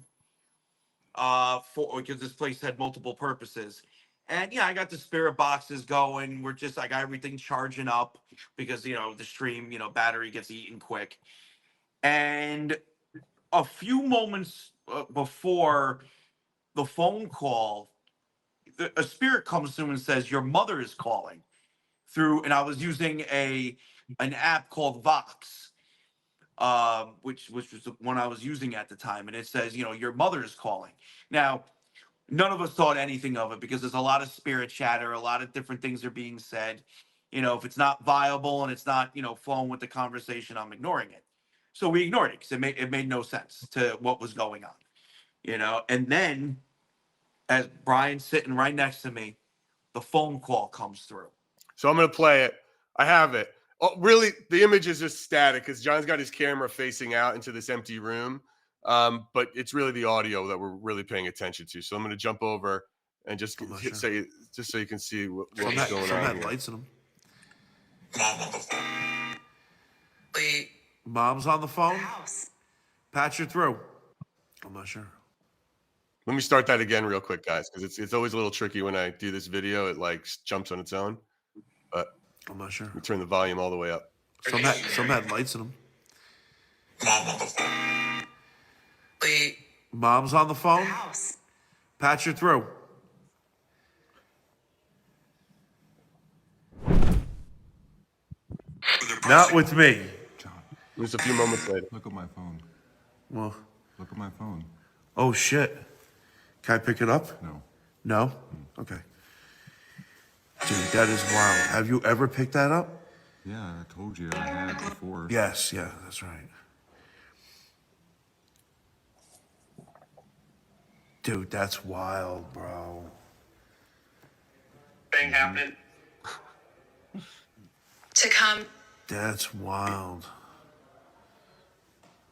because this place had multiple purposes. And yeah, I got the spirit boxes going. I got everything charging up because the stream, battery gets eaten quick. And a few moments before the phone call, a spirit comes through and says, "Your mother is calling." And I was using an app called Vox, which was the one I was using at the time, and it says, "Your mother is calling." Now, none of us thought anything of it because there's a lot of spirit chatter, a lot of different things are being said. If it's not viable and it's not flowing with the conversation, I'm ignoring it. So we ignored it because it made no sense to what was going on. And then as Brian's sitting right next to me, the phone call comes through. So I'm going to play it. I have it. Oh, really? The image is just static because John's got his camera facing out into this empty room. But it's really the audio that we're really paying attention to. So I'm going to jump over and just say, just so you can see what's going on. Some had lights in them. Mom's on the phone. Patch her through. I'm not sure. Let me start that again real quick, guys, because it's always a little tricky when I do this video. It like jumps on its own. But I'm not sure. let me turn the volume all the way up. Some had lights in them. Mom's on the phone. Patch her through. Not with me. John, Just a few moments later. look at my phone. Well, Look at my phone. oh shit. Can I pick it up? No. No? Okay. Dude, that is wild. Have you ever picked that up? Yeah, I told you I had before. Yes, yeah, that's right. Dude, that's wild, bro. Thing happened. To come. That's wild.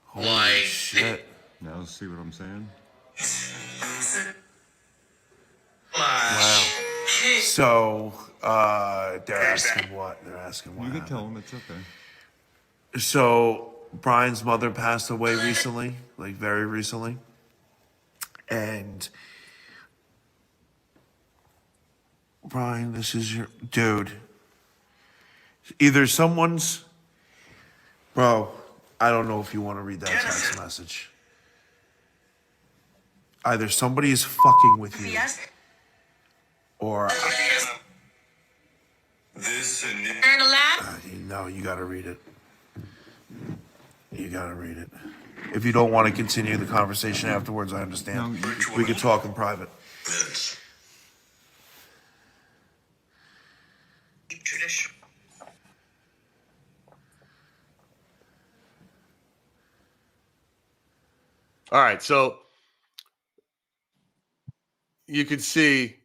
Holy Why? shit. Now see what I'm saying? Wow. So, they're asking what? They're asking what You can happened. tell him it's okay. So, Brian's mother passed away recently, like very recently. And Brian, this is your dude. Either someone's, bro, I don't know if you want to read that text message. Either somebody is fucking with you, Yes. or This and And a lab. no, you gotta read it. You gotta read it. If you don't want to continue the conversation afterwards, I understand. No, We could talk in private. this. Tradition. All right, so you could see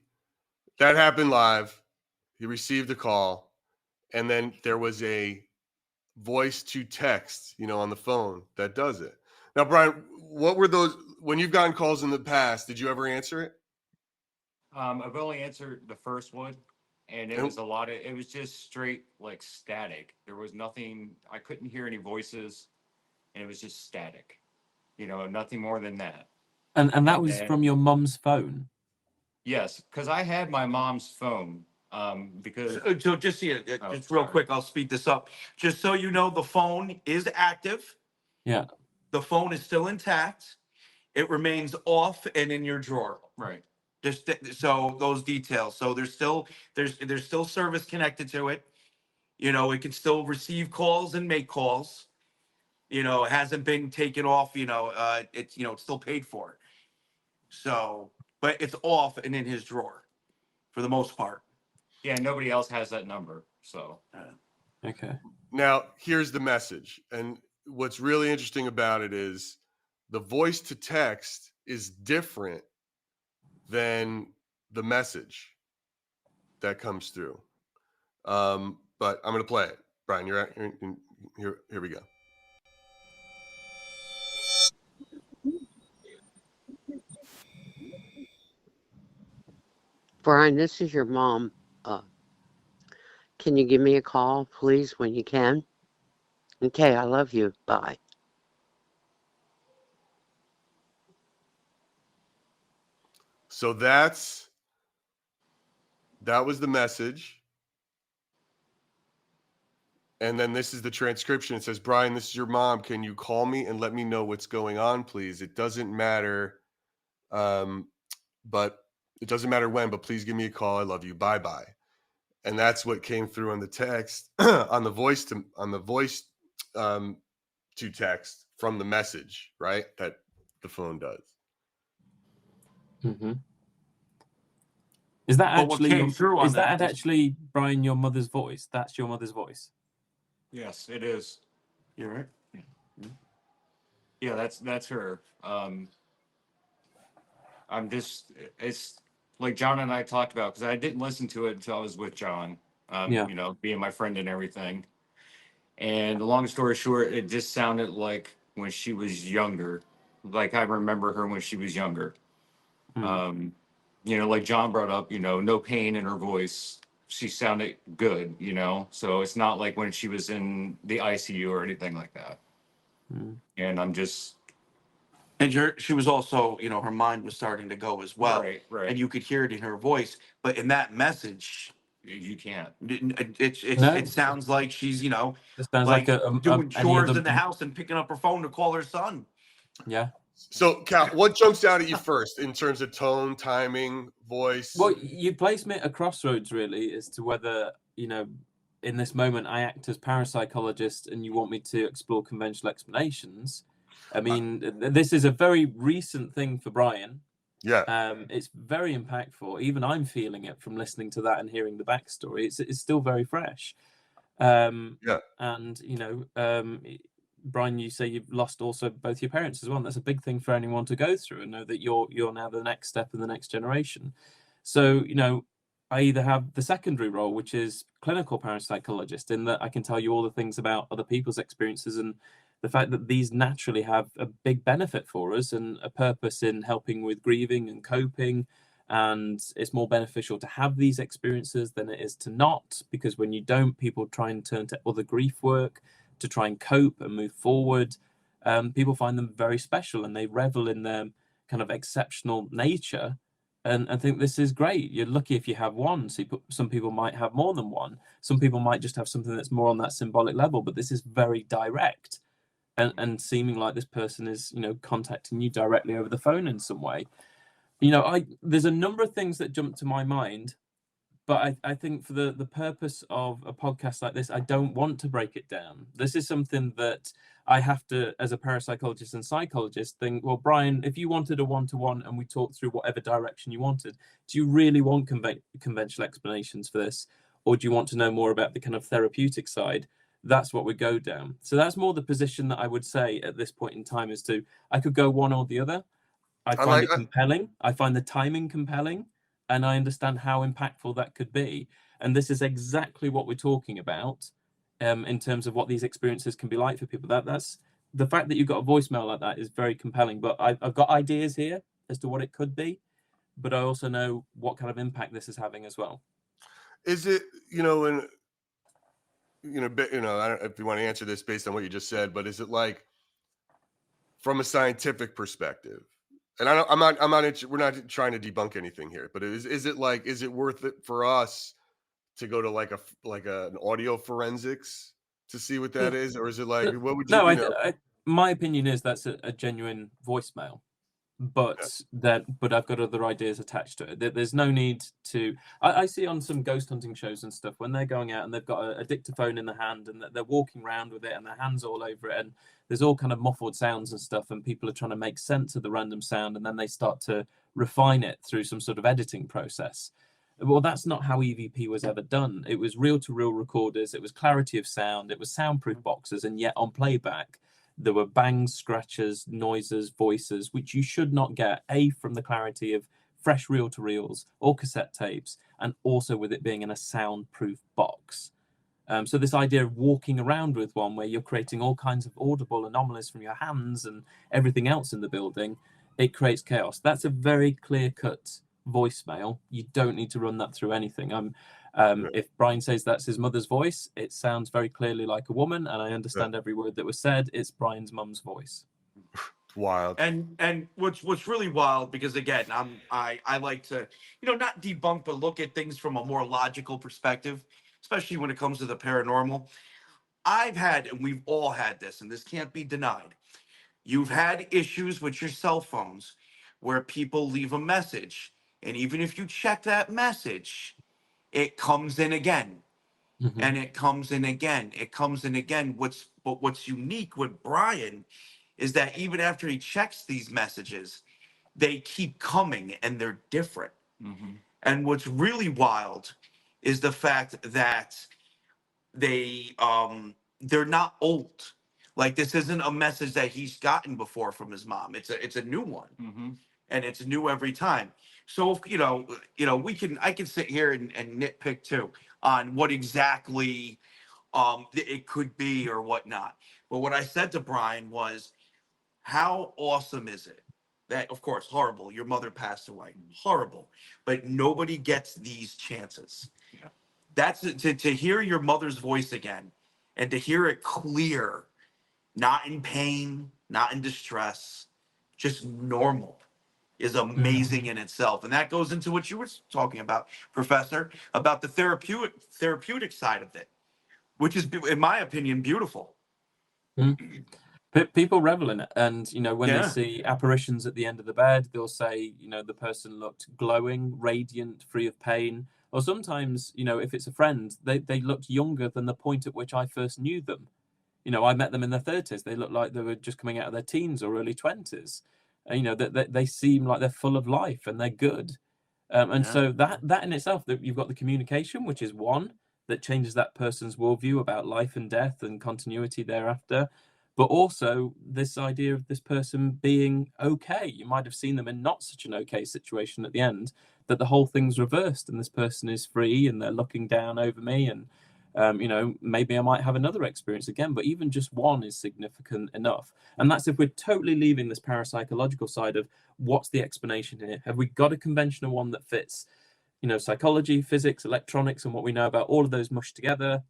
that happened live. He received a call, and then there was a voice to text, on the phone that does it. Now, Brian, what were those when you've gotten calls in the past? Did you ever answer it? I've only answered the first one, and it And- was it was just straight like static. There was nothing, I couldn't hear any voices, and it was just static. You know, nothing more than that. And that was then- from your mum's phone. Yes, because I had my mom's phone. Because So just Oh, just real sorry. quick, I'll speed this up. Just so you know, the phone is active. Yeah. The phone is still intact. It remains off and in your drawer. right. Just so those details. So there's still service connected to it. You know, it can still receive calls and make calls. You know, it hasn't been taken off. It's it's still paid for. So, but it's off and in his drawer for the most part. Yeah, nobody else has that number. So Okay. Now, here's the message. And what's really interesting about it is the voice to text is different than the message that comes through. But I'm going to play it. Brian, here we go. Brian, this is your mom. Can you give me a call, please, when you can? Okay, I love you. Bye. So that was the message. And then this is the transcription. It says, Brian, this is your mom. Can you call me and let me know what's going on, please? It doesn't matter. But it doesn't matter when, but please give me a call. I love you. Bye-bye. And that's what came through on the text, on the voice to text from the message, right? That the phone does. Mm-hmm. Is that But what actually came through on is that that- actually, Brian, your mother's voice? That's your mother's voice. yes, it is. You're right. Yeah, that's her. It's like John and I talked about, because I didn't listen to it until I was with John. Yeah. You know, being my friend and everything. And long story short, it just sounded like when she was younger. Like I remember her when she was younger. Mm. You know, like John brought up, you know, no pain in her voice. She sounded good, you know. So it's not like when she was in the ICU or anything like that. Mm. And I'm just And she was also, her mind was starting to go as well. Right, right. And you could hear it in her voice. But in that message, you can't. No. it sounds like she's, It sounds like doing any chores other. in the house and picking up her phone to call her son. Yeah. So, Cal, what jumps out at you first in terms of tone, timing, voice? Well, you place me at a crossroads, really, as to whether, in this moment I act as parapsychologist and you want me to explore conventional explanations. I mean, this is a very recent thing for Brian. Yeah. It's very impactful. Even I'm feeling it from listening to that and hearing the backstory. It's still very fresh. Yeah. And, Brian, you say you've lost also both your parents as well. And that's a big thing for anyone to go through and know that you're now the next step in the next generation. So, I either have the secondary role, which is clinical parapsychologist, in that I can tell you all the things about other people's experiences and the fact that these naturally have a big benefit for us and a purpose in helping with grieving and coping. And it's more beneficial to have these experiences than it is to not, because when you don't, people try and turn to other grief work to try and cope and move forward. People find them very special and they revel in their kind of exceptional nature and think this is great. You're lucky if you have one. So some people might have more than one. Some people might just have something that's more on that symbolic level, but this is very direct and seeming like this person is, contacting you directly over the phone in some way. There's a number of things that jump to my mind, but I think for the purpose of a podcast like this, I don't want to break it down. This is something that I have to, as a parapsychologist and psychologist, think, well, Brian, if you wanted a one-to-one and we talked through whatever direction you wanted, do you really want conventional explanations for this? Or do you want to know more about the kind of therapeutic side? That's what we go down. So that's more the position that I would say at this point in time is I could go one or the other. I find it compelling. I find the timing compelling. And I understand how impactful that could be. And this is exactly what we're talking about in terms of what these experiences can be like for people. That's the fact that you've got a voicemail like that is very compelling. But I've got ideas here as to what it could be. But I also know what kind of impact this is having as well. Is it, I don't know if you want to answer this based on what you just said, but is it like from a scientific perspective, and we're not trying to debunk anything here, but is it worth it for us to go to like an audio forensics to see what that is, or is it like, what would you? No, my opinion is that's a genuine voicemail. But I've got other ideas attached to it. There's no need to. I see on some ghost hunting shows and stuff when they're going out and they've got a dictaphone in the hand and they're walking around with it and their hands all over it, and there's all kind of muffled sounds and stuff, and people are trying to make sense of the random sound, and then they start to refine it through some sort of editing process. Well, that's not how EVP was ever done. It was reel-to-reel recorders. It was clarity of sound. It was soundproof boxes, and yet on playback there were bangs, scratches, noises, voices, which you should not get, from the clarity of fresh reel-to-reels or cassette tapes, and also with it being in a soundproof box. So this idea of walking around with one where you're creating all kinds of audible anomalies from your hands and everything else in the building, it creates chaos. That's a very clear-cut voicemail. You don't need to run that through anything. If Brian says that's his mother's voice, it sounds very clearly like a woman, and I understand every word that was said. It's Brian's mum's voice. Wild. And what's really wild, because again, I like to, not debunk, but look at things from a more logical perspective, especially when it comes to the paranormal. I've had, and we've all had this, and this can't be denied. You've had issues with your cell phones where people leave a message, and even if you check that message, it comes in again, and it comes in again. It comes in again. What's unique with Brian is that even after he checks these messages, they keep coming and they're different. And what's really wild is the fact that they're not old. Like, this isn't a message that he's gotten before from his mom. It's a new one, and it's new every time. So I can sit here and nitpick too on what exactly it could be or whatnot. But what I said to Brian was, how awesome is it that, of course, horrible, your mother passed away, horrible, but nobody gets these chances. That's to hear your mother's voice again, and to hear it clear, not in pain, not in distress, just normal, is amazing in itself. And that goes into what you were talking about, Professor, about the therapeutic side of it, which is, in my opinion, beautiful. People revel in it, and when they see apparitions at the end of the bed, they'll say the person looked glowing, radiant, free of pain. Or sometimes if it's a friend, they looked younger than the point at which I first knew them. I met them in their 30s. They look like they were just coming out of their teens or early 20s. They seem like they're full of life and they're good. So that in itself, that you've got the communication, which is one that changes that person's worldview about life and death and continuity thereafter. But also this idea of this person being okay. You might have seen them in not such an okay situation at the end, that the whole thing's reversed and this person is free and they're looking down over me, and maybe I might have another experience again, but even just one is significant enough. And that's if we're totally leaving this parapsychological side of what's the explanation here. Have we got a conventional one that fits, psychology, physics, electronics, and what we know about all of those mushed together?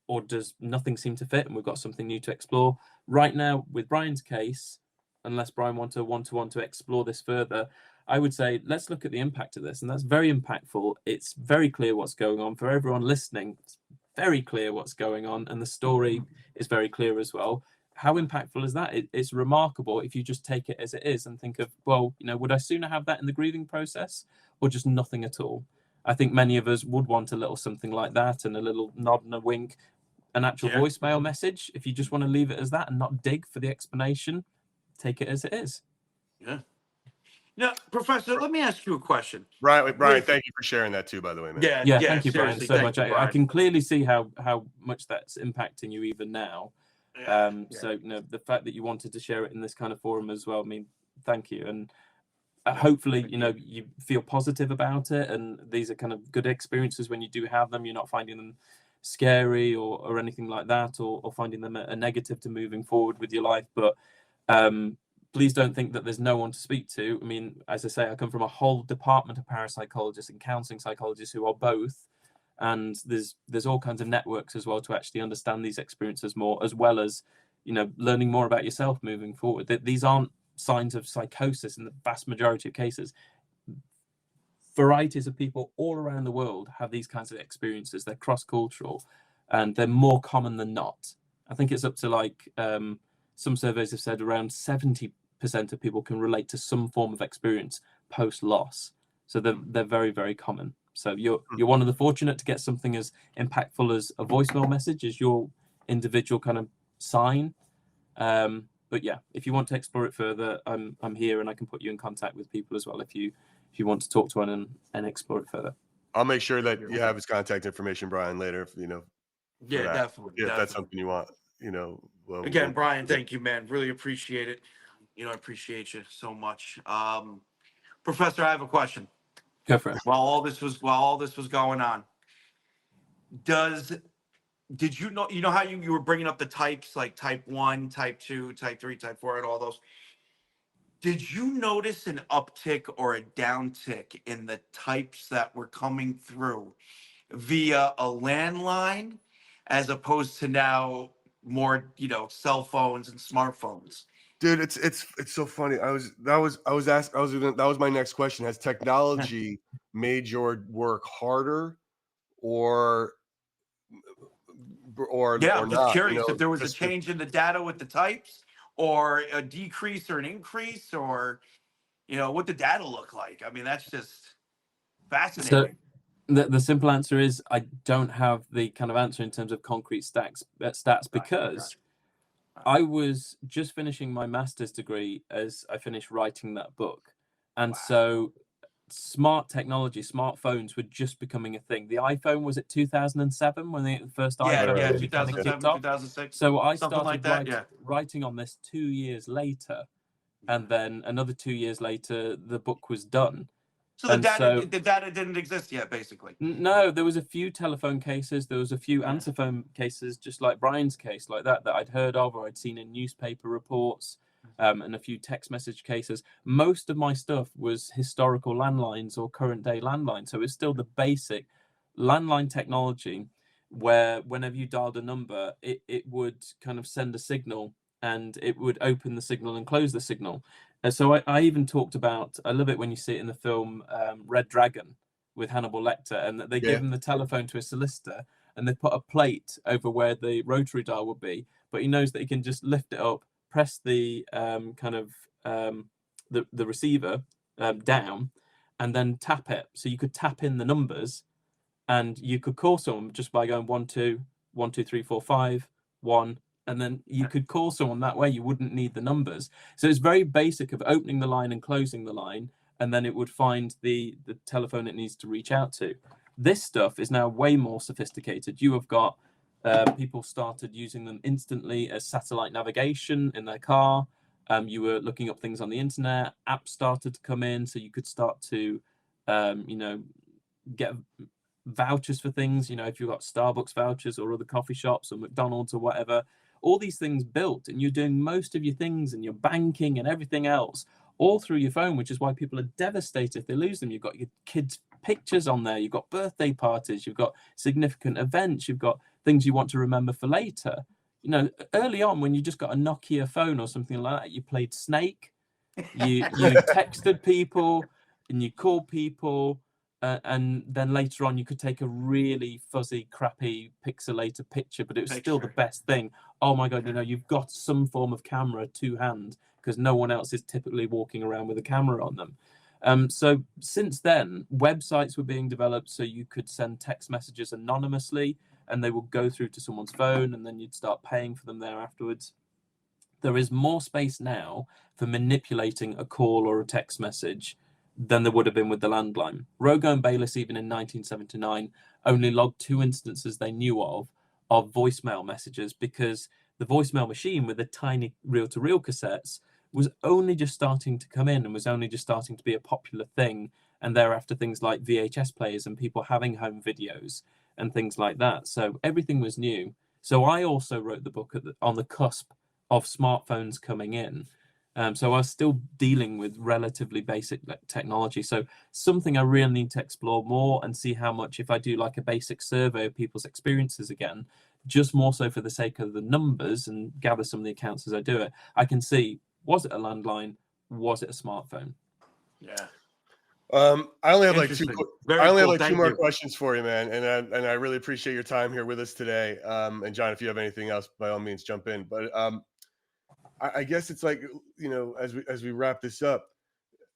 Or does nothing seem to fit and we've got something new to explore? Right now, with Brian's case, unless Brian want to explore this further, I would say let's look at the impact of this. And that's very impactful. It's very clear what's going on. For everyone listening, it's very clear what's going on. And the story is very clear as well. How impactful is that? It's remarkable if you just take it as it is and think of, well, would I sooner have that in the grieving process or just nothing at all? I think many of us would want a little something like that, and a little nod and a wink, an actual voicemail message. If you just want to leave it as that and not dig for the explanation, take it as it is. Yeah. Now, Professor, let me ask you a question. Brian, thank you for sharing that too, by the way, man. Yeah, thank you, Brian, so much. I can clearly see how much that's impacting you even now. So the fact that you wanted to share it in this kind of forum as well, thank you. And hopefully you feel positive about it, and these are kind of good experiences when you do have them. You're not finding them scary or anything like that, or finding them a negative to moving forward with your life. But please don't think that there's no one to speak to. As I say, I come from a whole department of parapsychologists and counseling psychologists who are both, and there's all kinds of networks as well to actually understand these experiences more, as well as learning more about yourself moving forward. These aren't signs of psychosis in the vast majority of cases. Varieties of people all around the world have these kinds of experiences. They're cross-cultural, and they're more common than not. I think it's up to like some surveys have said around 70% of people can relate to some form of experience post-loss. So they're very, very common. So you're one of the fortunate to get something as impactful as a voicemail message as your individual kind of sign. But yeah, if you want to explore it further, I'm here, and I can put you in contact with people as well if you want to talk to one and explore it further. I'll make sure that you have his contact information, Brian, later. Yeah, definitely. If that's something you want, Again, Brian, thank you, man. Really appreciate it. I appreciate you so much. Professor, I have a question. Go for it. While all this was going on, did you know how you were bringing up the types, like type 1, type 2, type 3, type 4, and all those? Did you notice an uptick or a downtick in the types that were coming through via a landline, as opposed to now more, cell phones and smartphones? Dude, it's so funny. That was my next question. Has technology made your work harder or Yeah, I'm just not? curious if there was a change in the data with the types, or a decrease or an increase, or what the data look like. I mean, that's just fascinating. So the simple answer is I don't have the kind of answer in terms of concrete stats because I was just finishing my master's degree as I finished writing that book. And so smart technology, smartphones were just becoming a thing. The iPhone was at 2007 when the first iPhone Yeah, really kind of 2007, kicked off. 2006. So I something started like that, writing on this 2 years later, and then another 2 years later, the book was done. So the data didn't exist yet, basically. No, there was a few telephone cases, there was a few answer phone cases, just like Brian's case, like that I'd heard of or I'd seen in newspaper reports, and a few text message cases. Most of my stuff was historical landlines or current day landlines, so it's still the basic landline technology, where whenever you dialed a number, it would kind of send a signal, and it would open the signal and close the signal. And so I even talked about, I love it when you see it in the film Red Dragon with Hannibal Lecter, and that they give him the telephone to a solicitor, and they put a plate over where the rotary dial would be, but he knows that he can just lift it up, press the the receiver down, and then tap it. So you could tap in the numbers, and you could call someone just by going 1 2 1 2 3 4 5 1, and then you could call someone that way. You wouldn't need the numbers. So it's very basic of opening the line and closing the line, and then it would find the telephone it needs to reach out to. This stuff is now way more sophisticated. You have got people started using them instantly as satellite navigation in their car. You were looking up things on the internet. Apps started to come in, so you could start to get vouchers for things. If you've got Starbucks vouchers or other coffee shops or McDonald's or whatever, all these things built, and you're doing most of your things and your banking and everything else all through your phone, which is why people are devastated if they lose them. You've got your kids' pictures on there, you've got birthday parties, you've got significant events, you've got things you want to remember for later. Early on, when you just got a Nokia phone or something like that, you played Snake, you texted people, and you called people, and then later on you could take a really fuzzy, crappy, pixelated picture, but it was still the best thing. Oh my God, you've got some form of camera to hand, because no one else is typically walking around with a camera on them. So since then, websites were being developed so you could send text messages anonymously, and they would go through to someone's phone, and then you'd start paying for them there afterwards. There is more space now for manipulating a call or a text message than there would have been with the landline. Rogo and Bayliss, even in 1979, only logged 2 instances they knew of voicemail messages, because the voicemail machine with the tiny reel-to-reel cassettes was only just starting to come in and was only just starting to be a popular thing. And thereafter, things like VHS players and people having home videos and things like that. So everything was new. So I also wrote the book on the cusp of smartphones coming in. So I was still dealing with relatively basic technology. So something I really need to explore more and see how much, if I do like a basic survey of people's experiences again, just more so for the sake of the numbers and gather some of the accounts as I do it, I can see, was it a landline? Was it a smartphone? Yeah. I only have like Interesting. two Very cool. two Thank more you. questions for you, man. And I really appreciate your time here with us today. And John, if you have anything else, by all means, jump in. But I guess it's like, you know, as we wrap this up,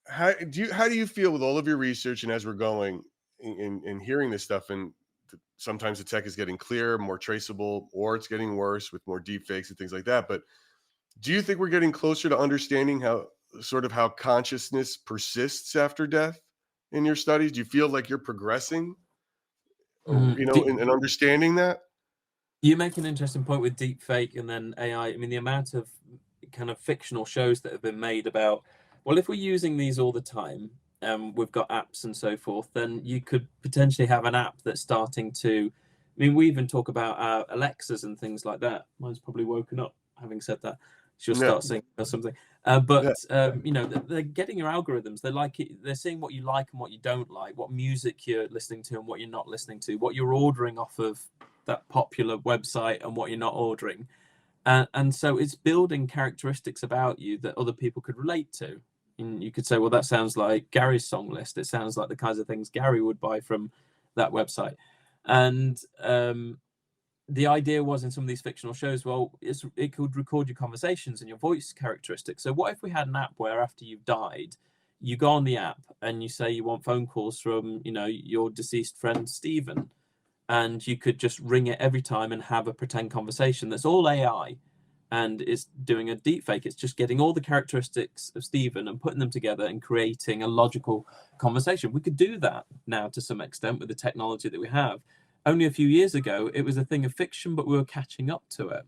how do you feel with all of your research and as we're going in hearing this stuff, and sometimes the tech is getting clearer, more traceable, or it's getting worse with more deep fakes and things like that. But do you think we're getting closer to understanding how consciousness persists after death in your studies? Do you feel like you're progressing, you know, in understanding that? You make an interesting point with deep fake and then AI. I mean, the amount of kind of fictional shows that have been made about, well, if we're using these all the time, we've got apps and so forth, then you could potentially have an app that's starting to, I mean, we even talk about our Alexas and things like that. Mine's probably woken up, having said that. She'll start singing or something. You know, they're getting your algorithms. They're like, they're seeing what you like and what you don't like, what music you're listening to and what you're not listening to, what you're ordering off of that popular website and what you're not ordering. And so it's building characteristics about you that other people could relate to. And you could say, well, that sounds like Gary's song list. It sounds like the kinds of things Gary would buy from that website. And the idea was in some of these fictional shows, well, it could record your conversations and your voice characteristics. So what if we had an app where after you've died, you go on the app and you say you want phone calls from, you know, your deceased friend, Stephen, and you could just ring it every time and have a pretend conversation that's all AI and it's doing a deep fake. It's just getting all the characteristics of Stephen and putting them together and creating a logical conversation. We could do that now to some extent with the technology that we have. Only a few years ago, it was a thing of fiction, but we were catching up to it.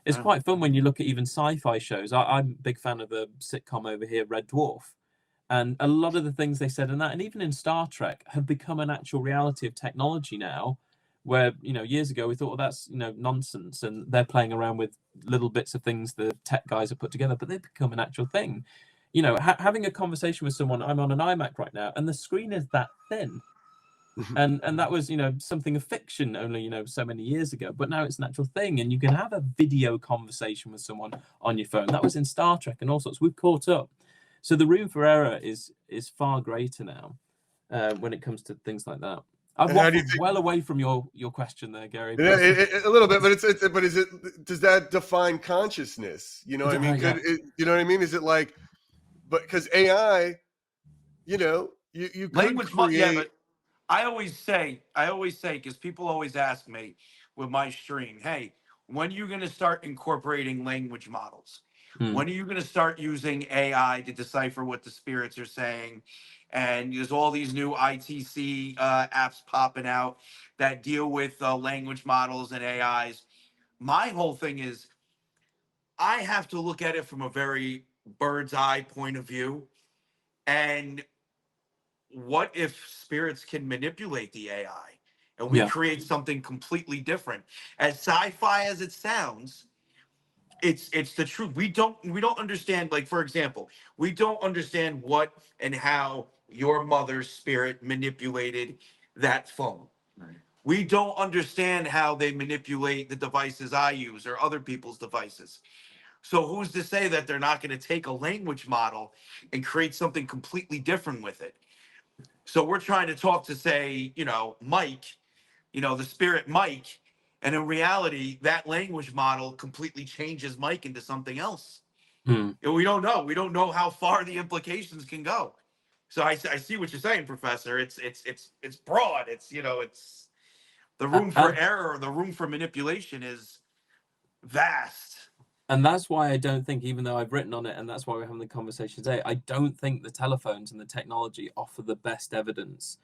It's quite fun when you look at even sci-fi shows. I'm a big fan of the sitcom over here, Red Dwarf. And a lot of the things they said in that, and even in Star Trek, have become an actual reality of technology now, where, you know, years ago we thought, well, that's, you know, nonsense. And they're playing around with little bits of things the tech guys have put together, but they've become an actual thing. You know, having a conversation with someone, I'm on an iMac right now, and the screen is that thin. And that was, you know, something of fiction only, you know, so many years ago, but now it's an actual thing, and you can have a video conversation with someone on your phone. That was in Star Trek and all sorts. We've caught up, so the room for error is far greater now when it comes to things like that. I've waffled well away from your question there, Gary. Yeah, a little bit, but does that define consciousness? You know what I mean? You know what I mean? Is it like, but because AI, you know, you could create. Yeah, but I always say, because people always ask me with my stream, hey, when are you going to start incorporating language models? When are you going to start using AI to decipher what the spirits are saying? And there's all these new ITC apps popping out that deal with language models and AIs. My whole thing is, I have to look at it from a very bird's eye point of view. And what if spirits can manipulate the AI and we create something completely different? As sci-fi as it sounds, it's the truth. We don't understand, like, for example, we don't understand what and how your mother's spirit manipulated that phone. Right. We don't understand how they manipulate the devices I use or other people's devices. So who's to say that they're not going to take a language model and create something completely different with it? So we're trying to talk to, say, you know, Mike, you know, the spirit Mike. And in reality, that language model completely changes Mike into something else. And we don't know. We don't know how far the implications can go. So I see what you're saying, Professor. It's broad. It's, you know, it's the room for error, the room for manipulation is vast. And that's why I don't think, even though I've written on it, and that's why we're having the conversation today, I don't think the telephones and the technology offer the best evidence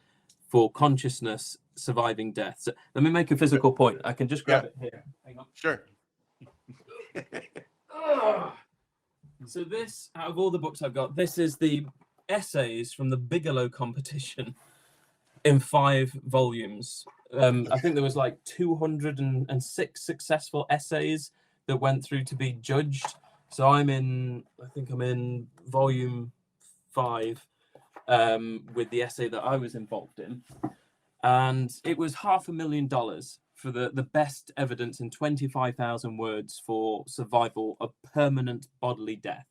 for consciousness surviving death. So let me make a physical point. I can just grab it here. Hang on. Sure. So this, out of all the books I've got, this is the essays from the Bigelow competition in 5 volumes. I think there was like 206 successful essays that went through to be judged. So I think I'm in volume 5 with the essay that I was involved in. And it was $500,000 for the best evidence in 25,000 words for survival of permanent bodily death.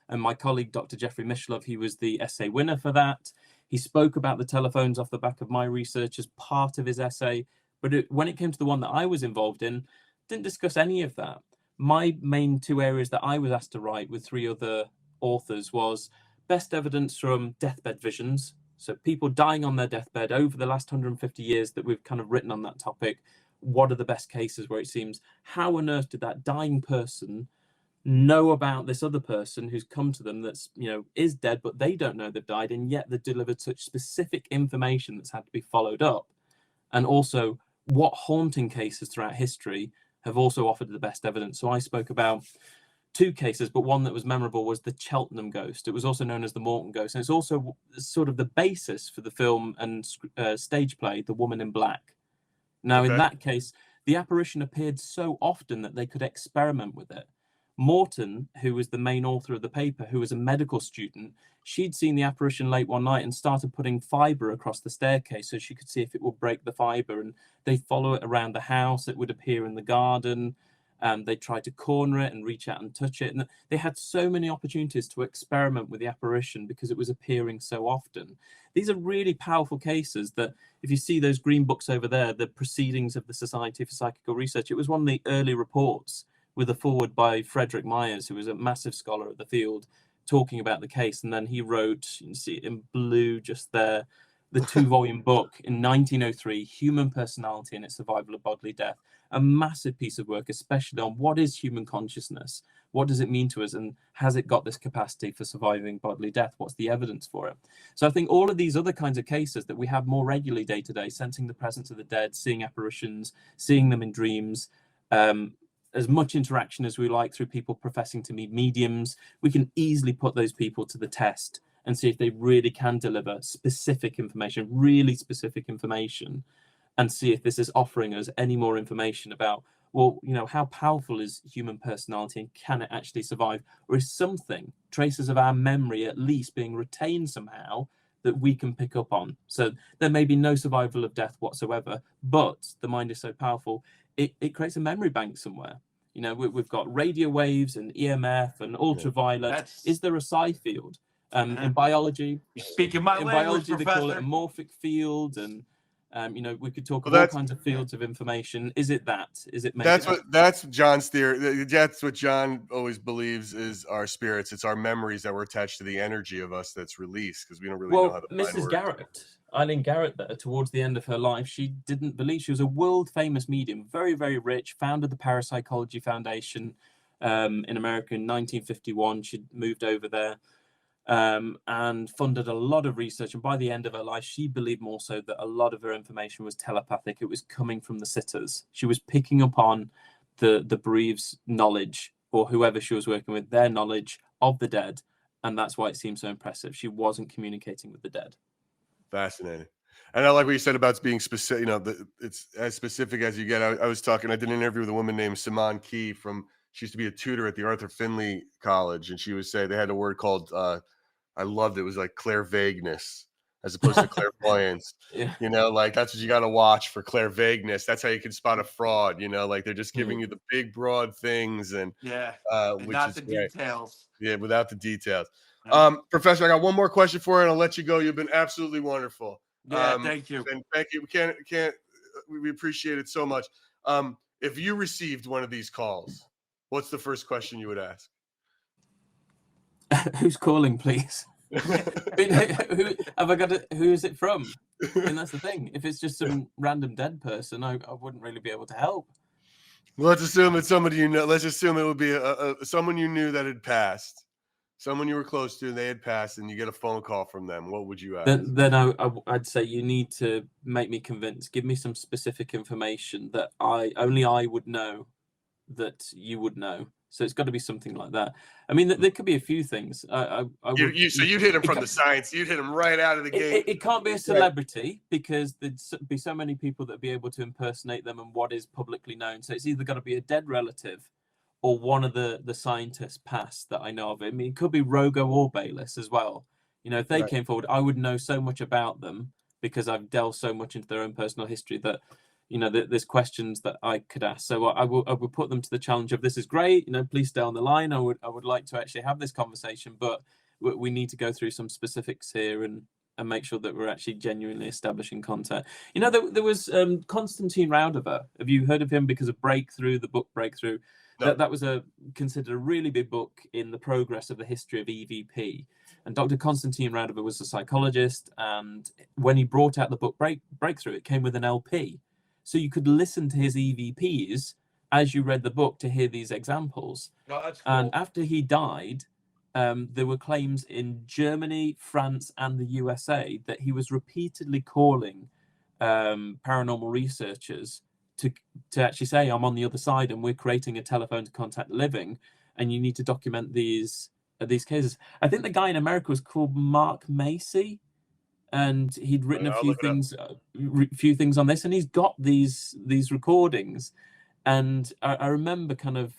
And my colleague, Dr. Jeffrey Mishlove, he was the essay winner for that. He spoke about the telephones off the back of my research as part of his essay. But when it came to the one that I was involved in, didn't discuss any of that. My main two areas that I was asked to write with 3 other authors was best evidence from deathbed visions. So people dying on their deathbed over the last 150 years that we've kind of written on that topic. What are the best cases where it seems, how on earth did that dying person know about this other person who's come to them that's, is dead, but they don't know they've died, and yet they've delivered such specific information that's had to be followed up? And also, what haunting cases throughout history have also offered the best evidence? So I spoke about 2 cases, but one that was memorable was the Cheltenham ghost. It was also known as the Morton ghost, and it's also sort of the basis for the film and stage play, The Woman in Black. Now, in that case, the apparition appeared so often that they could experiment with it. Morton, who was the main author of the paper, who was a medical student, she'd seen the apparition late one night and started putting fibre across the staircase so she could see if it would break the fibre. And they'd follow it around the house. It would appear in the garden. They tried to corner it and reach out and touch it. And they had so many opportunities to experiment with the apparition because it was appearing so often. These are really powerful cases that, if you see those green books over there, the Proceedings of the Society for Psychical Research, it was one of the early reports with a foreword by Frederick Myers, who was a massive scholar of the field, talking about the case. And then he wrote, you can see it in blue just there, the 2-volume book in 1903, Human Personality and its Survival of Bodily Death. A massive piece of work, especially on what is human consciousness? What does it mean to us? And has it got this capacity for surviving bodily death? What's the evidence for it? So I think all of these other kinds of cases that we have more regularly day to day, sensing the presence of the dead, seeing apparitions, seeing them in dreams, as much interaction as we like through people professing to be mediums, we can easily put those people to the test and see if they really can deliver specific information, really specific information, and see if this is offering us any more information about, well, how powerful is human personality and can it actually survive? Or is something, traces of our memory at least, being retained somehow that we can pick up on? So there may be no survival of death whatsoever, but the mind is so powerful, it creates a memory bank somewhere. We've got radio waves and EMF and ultraviolet. Is there a psi field? In biology, You're speaking my language, they call it a Professor. morphic field, and we could talk about all kinds of fields of information. Is it that? Is it? That's John's theory. That's what John always believes is our spirits. It's our memories that were attached to the energy of us that's released, because we don't really know how the mind Mrs. works. Garrett, Eileen Garrett, there towards the end of her life, she didn't believe. She was a world famous medium, very, very rich, founded the Parapsychology Foundation in America in 1951. She'd moved over there and funded a lot of research. And by the end of her life, she believed more so that a lot of her information was telepathic. It was coming from the sitters. She was picking up on the bereaved's knowledge, or whoever she was working with, their knowledge of the dead. And that's why it seemed so impressive. She wasn't communicating with the dead. Fascinating. And I like what you said about being specific, it's as specific as you get. I did an interview with a woman named Simone Key she used to be a tutor at the Arthur Findlay College. And she would say they had a word called, I loved it. It was like clairvagueness as opposed to clairvoyance. Yeah. That's what you got to watch for, clairvagueness. That's how you can spot a fraud, they're just giving you the big, broad things. And and not the great. details. Yeah, without the details. Professor, I got one more question for you, and I'll let you go. You've been absolutely wonderful. Yeah, thank you. And thank you. We appreciate it so much. If you received one of these calls, what's the first question you would ask? Who's calling, please? Who is it from? And that's the thing. If it's just some random dead person, I wouldn't really be able to help. Well, let's assume it's somebody you know. Let's assume it would be someone you knew that had passed. Someone you were close to, and they had passed, and you get a phone call from them. What would you ask? Then I'd say you need to make me convinced. Give me some specific information that only I would know, that you would know. So it's got to be something like that. I mean, there could be a few things. So you'd hit him from the science. You'd hit him right out of the gate. It can't be a celebrity, because there'd be so many people that'd be able to impersonate them and what is publicly known. So it's either got to be a dead relative or one of the scientists past that I know of. I mean, it could be Rogo or Bayliss as well. If they came forward, I would know so much about them because I've delved so much into their own personal history that, you know, there's questions that I could ask. So I would put them to the challenge of, this is great, you know, please stay on the line. I would like to actually have this conversation, but we need to go through some specifics here and make sure that we're actually genuinely establishing content. You know, there was Konstantin Raudover. Have you heard of him? Because of Breakthrough, the book Breakthrough. No. That was considered a really big book in the progress of the history of EVP. And Dr. Konstantin Raudover was a psychologist, and when he brought out the book Breakthrough, it came with an LP. So you could listen to his EVPs as you read the book to hear these examples. No, that's cool. And after he died, there were claims in Germany, France, and the USA that he was repeatedly calling paranormal researchers to actually say, I'm on the other side and we're creating a telephone to contact the living, and you need to document these cases. I think the guy in America was called Mark Macy, and he'd written a few things on this, and he's got these recordings. And I remember kind of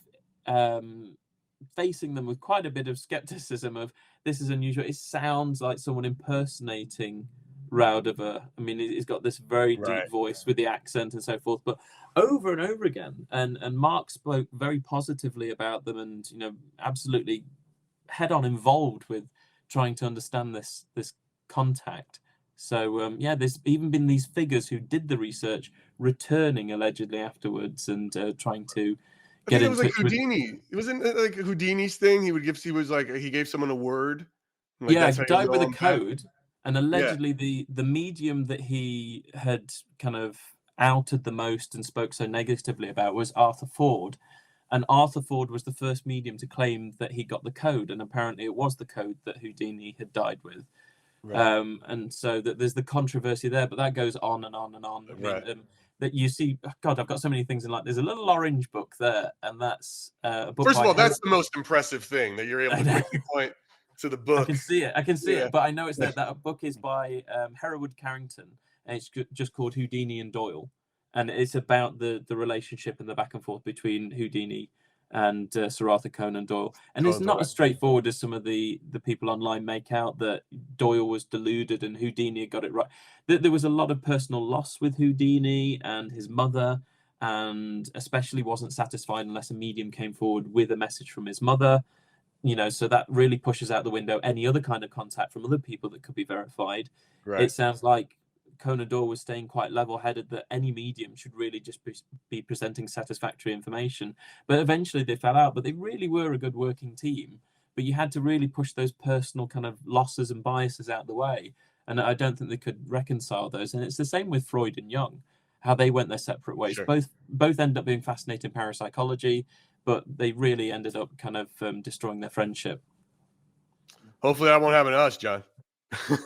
facing them with quite a bit of skepticism of, this is unusual. It sounds like someone impersonating Raudover. I mean, he's got this very deep voice with the accent and so forth, but over and over again. And Mark spoke very positively about them, and, you know, absolutely head on involved with trying to understand this contact. So yeah, there's even been these figures who did the research returning allegedly afterwards and trying to get in touch with. It was like Houdini. It wasn't like Houdini's thing. He gave someone a word. Like, yeah, he died with a code, and allegedly the medium that he had kind of outed the most and spoke so negatively about was Arthur Ford. And Arthur Ford was the first medium to claim that he got the code, and apparently it was the code that Houdini had died with. Right. And so that there's the controversy there, but that goes on and on and on. I mean, that you see, God, I've got so many things in, like, there's a little orange book there, and that's a book. First of all, that's the most impressive thing, that you're able to quickly point to the book. I can see it, but I know it's there. That book is by Hereward Carrington, and it's just called Houdini and Doyle, and it's about the relationship and the back and forth between Houdini and Sir Arthur Conan Doyle. And it's not as straightforward as some of the people online make out, that Doyle was deluded and Houdini got it right. There was a lot of personal loss with Houdini and his mother, and especially wasn't satisfied unless a medium came forward with a message from his mother. You know, so that really pushes out the window any other kind of contact from other people that could be verified. Right. It sounds like Conan Doyle was staying quite level-headed, that any medium should really just be presenting satisfactory information. But eventually they fell out, but they really were a good working team. But you had to really push those personal kind of losses and biases out of the way. And I don't think they could reconcile those. And it's the same with Freud and Jung, how they went their separate ways. Sure. Both ended up being fascinating parapsychology, but they really ended up kind of destroying their friendship. Hopefully that won't happen to us, John.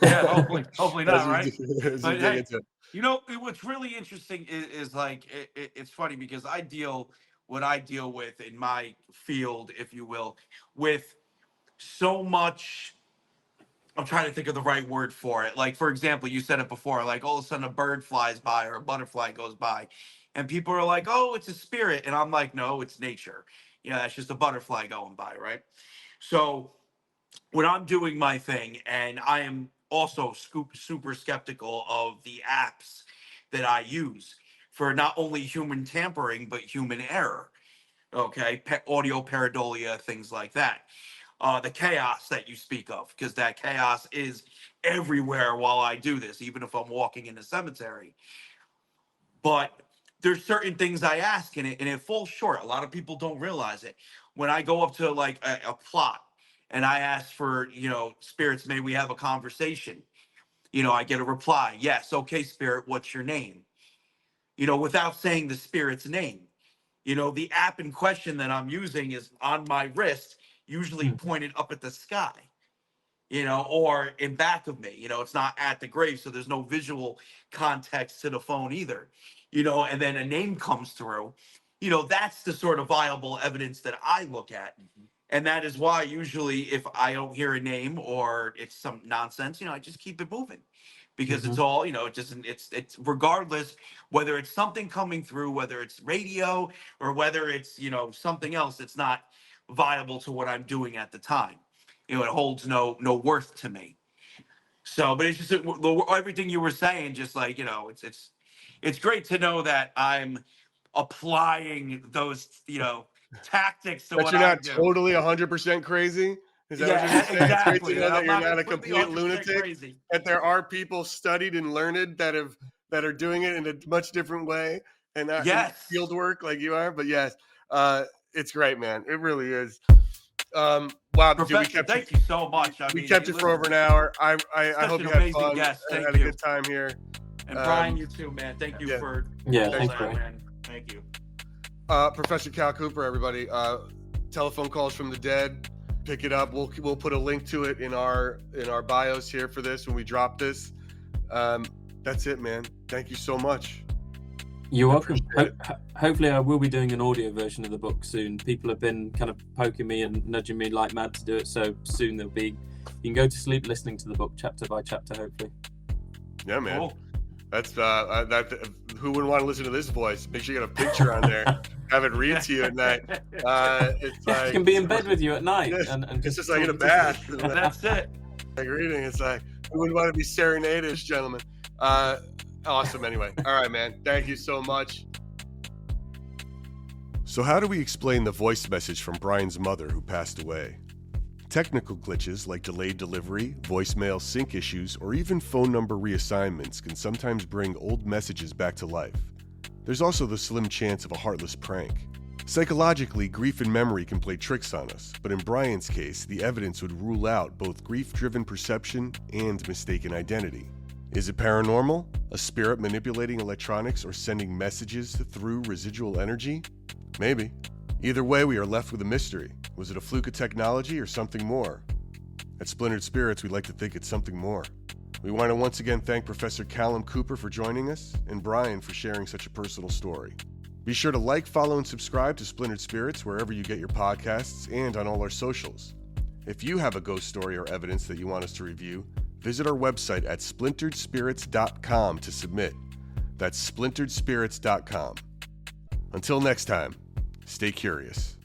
Yeah, hopefully not, right? But hey, you know, what's really interesting is like, it's funny because I deal with in my field, if you will, with so much. I'm trying to think of the right word for it. Like, for example, you said it before, like all of a sudden a bird flies by or a butterfly goes by, and people are like, oh, it's a spirit. And I'm like, no, it's nature. You know, that's just a butterfly going by, right? So when I'm doing my thing, and I am also super skeptical of the apps that I use for not only human tampering, but human error. Okay, audio pareidolia, things like that. The chaos that you speak of, because that chaos is everywhere while I do this, even if I'm walking in a cemetery. But there's certain things I ask and it falls short. A lot of people don't realize it. When I go up to like a plot and I ask for, you know, spirits, may we have a conversation? You know, I get a reply. Yes. Okay, spirit, what's your name? You know, without saying the spirit's name. You know, the app in question that I'm using is on my wrist, usually pointed up at the sky, you know, or in back of me. You know, it's not at the grave, so there's no visual context to the phone either. You know, and then a name comes through. You know, that's the sort of viable evidence that I look at. And that is why usually if I don't hear a name or it's some nonsense, you know, I just keep it moving. Because it's all, you know, it's regardless whether it's something coming through, whether it's radio or whether it's, you know, something else, it's not viable to what I'm doing at the time. You know, it holds no worth to me. So, but it's just everything you were saying, just like, you know, it's it's great to know that I'm applying those, tactics to But what you're I not do. totally 100% crazy. Is that what you're Yeah, saying? It's great to exactly. know that I'm you're not not a completely complete 100% lunatic. crazy. That there are people studied and learned that are doing it in a much different way and not in Yes. field work like you are. But yes, it's great, man. It really is. Wow, dude, Professor, thank you so much. I we mean, kept you for listen, over an hour. I such hope an you had amazing fun guest. and Thank had a you. good time here. And Brian, you too, man. Thank you yeah. for Yeah, all thanks, that, Brian. man. Thank you. Professor Cal Cooper, everybody. Telephone calls from the dead. Pick it up. We'll put a link to it in our bios here for this when we drop this. That's it, man. Thank you so much. You're welcome. appreciate Hopefully, I will be doing an audio version of the book soon. People have been kind of poking me and nudging me like mad to do it, so soon there'll be. You can go to sleep listening to the book chapter by chapter, hopefully. Yeah, man. Cool. That's who wouldn't want to listen to this voice? Make sure you got a picture on there. Have it read to you at night. It's I like can be in bed with you at night, Yes, and it's just just like in a talking to bath. you. That's it. Like reading. It's like who wouldn't want to be serenade-ish, gentlemen. Awesome. Anyway, all right, man. Thank you so much. So how do we explain the voice message from Brian's mother who passed away? Technical glitches like delayed delivery, voicemail sync issues, or even phone number reassignments can sometimes bring old messages back to life. There's also the slim chance of a heartless prank. Psychologically, grief and memory can play tricks on us, but in Brian's case, the evidence would rule out both grief-driven perception and mistaken identity. Is it paranormal? A spirit manipulating electronics or sending messages through residual energy? Maybe. Either way, we are left with a mystery. Was it a fluke of technology or something more? At Splintered Spirits, we like to think it's something more. We want to once again thank Professor Callum Cooper for joining us and Brian for sharing such a personal story. Be sure to like, follow, and subscribe to Splintered Spirits wherever you get your podcasts and on all our socials. If you have a ghost story or evidence that you want us to review, visit our website at splinteredspirits.com to submit. That's splinteredspirits.com. Until next time, stay curious.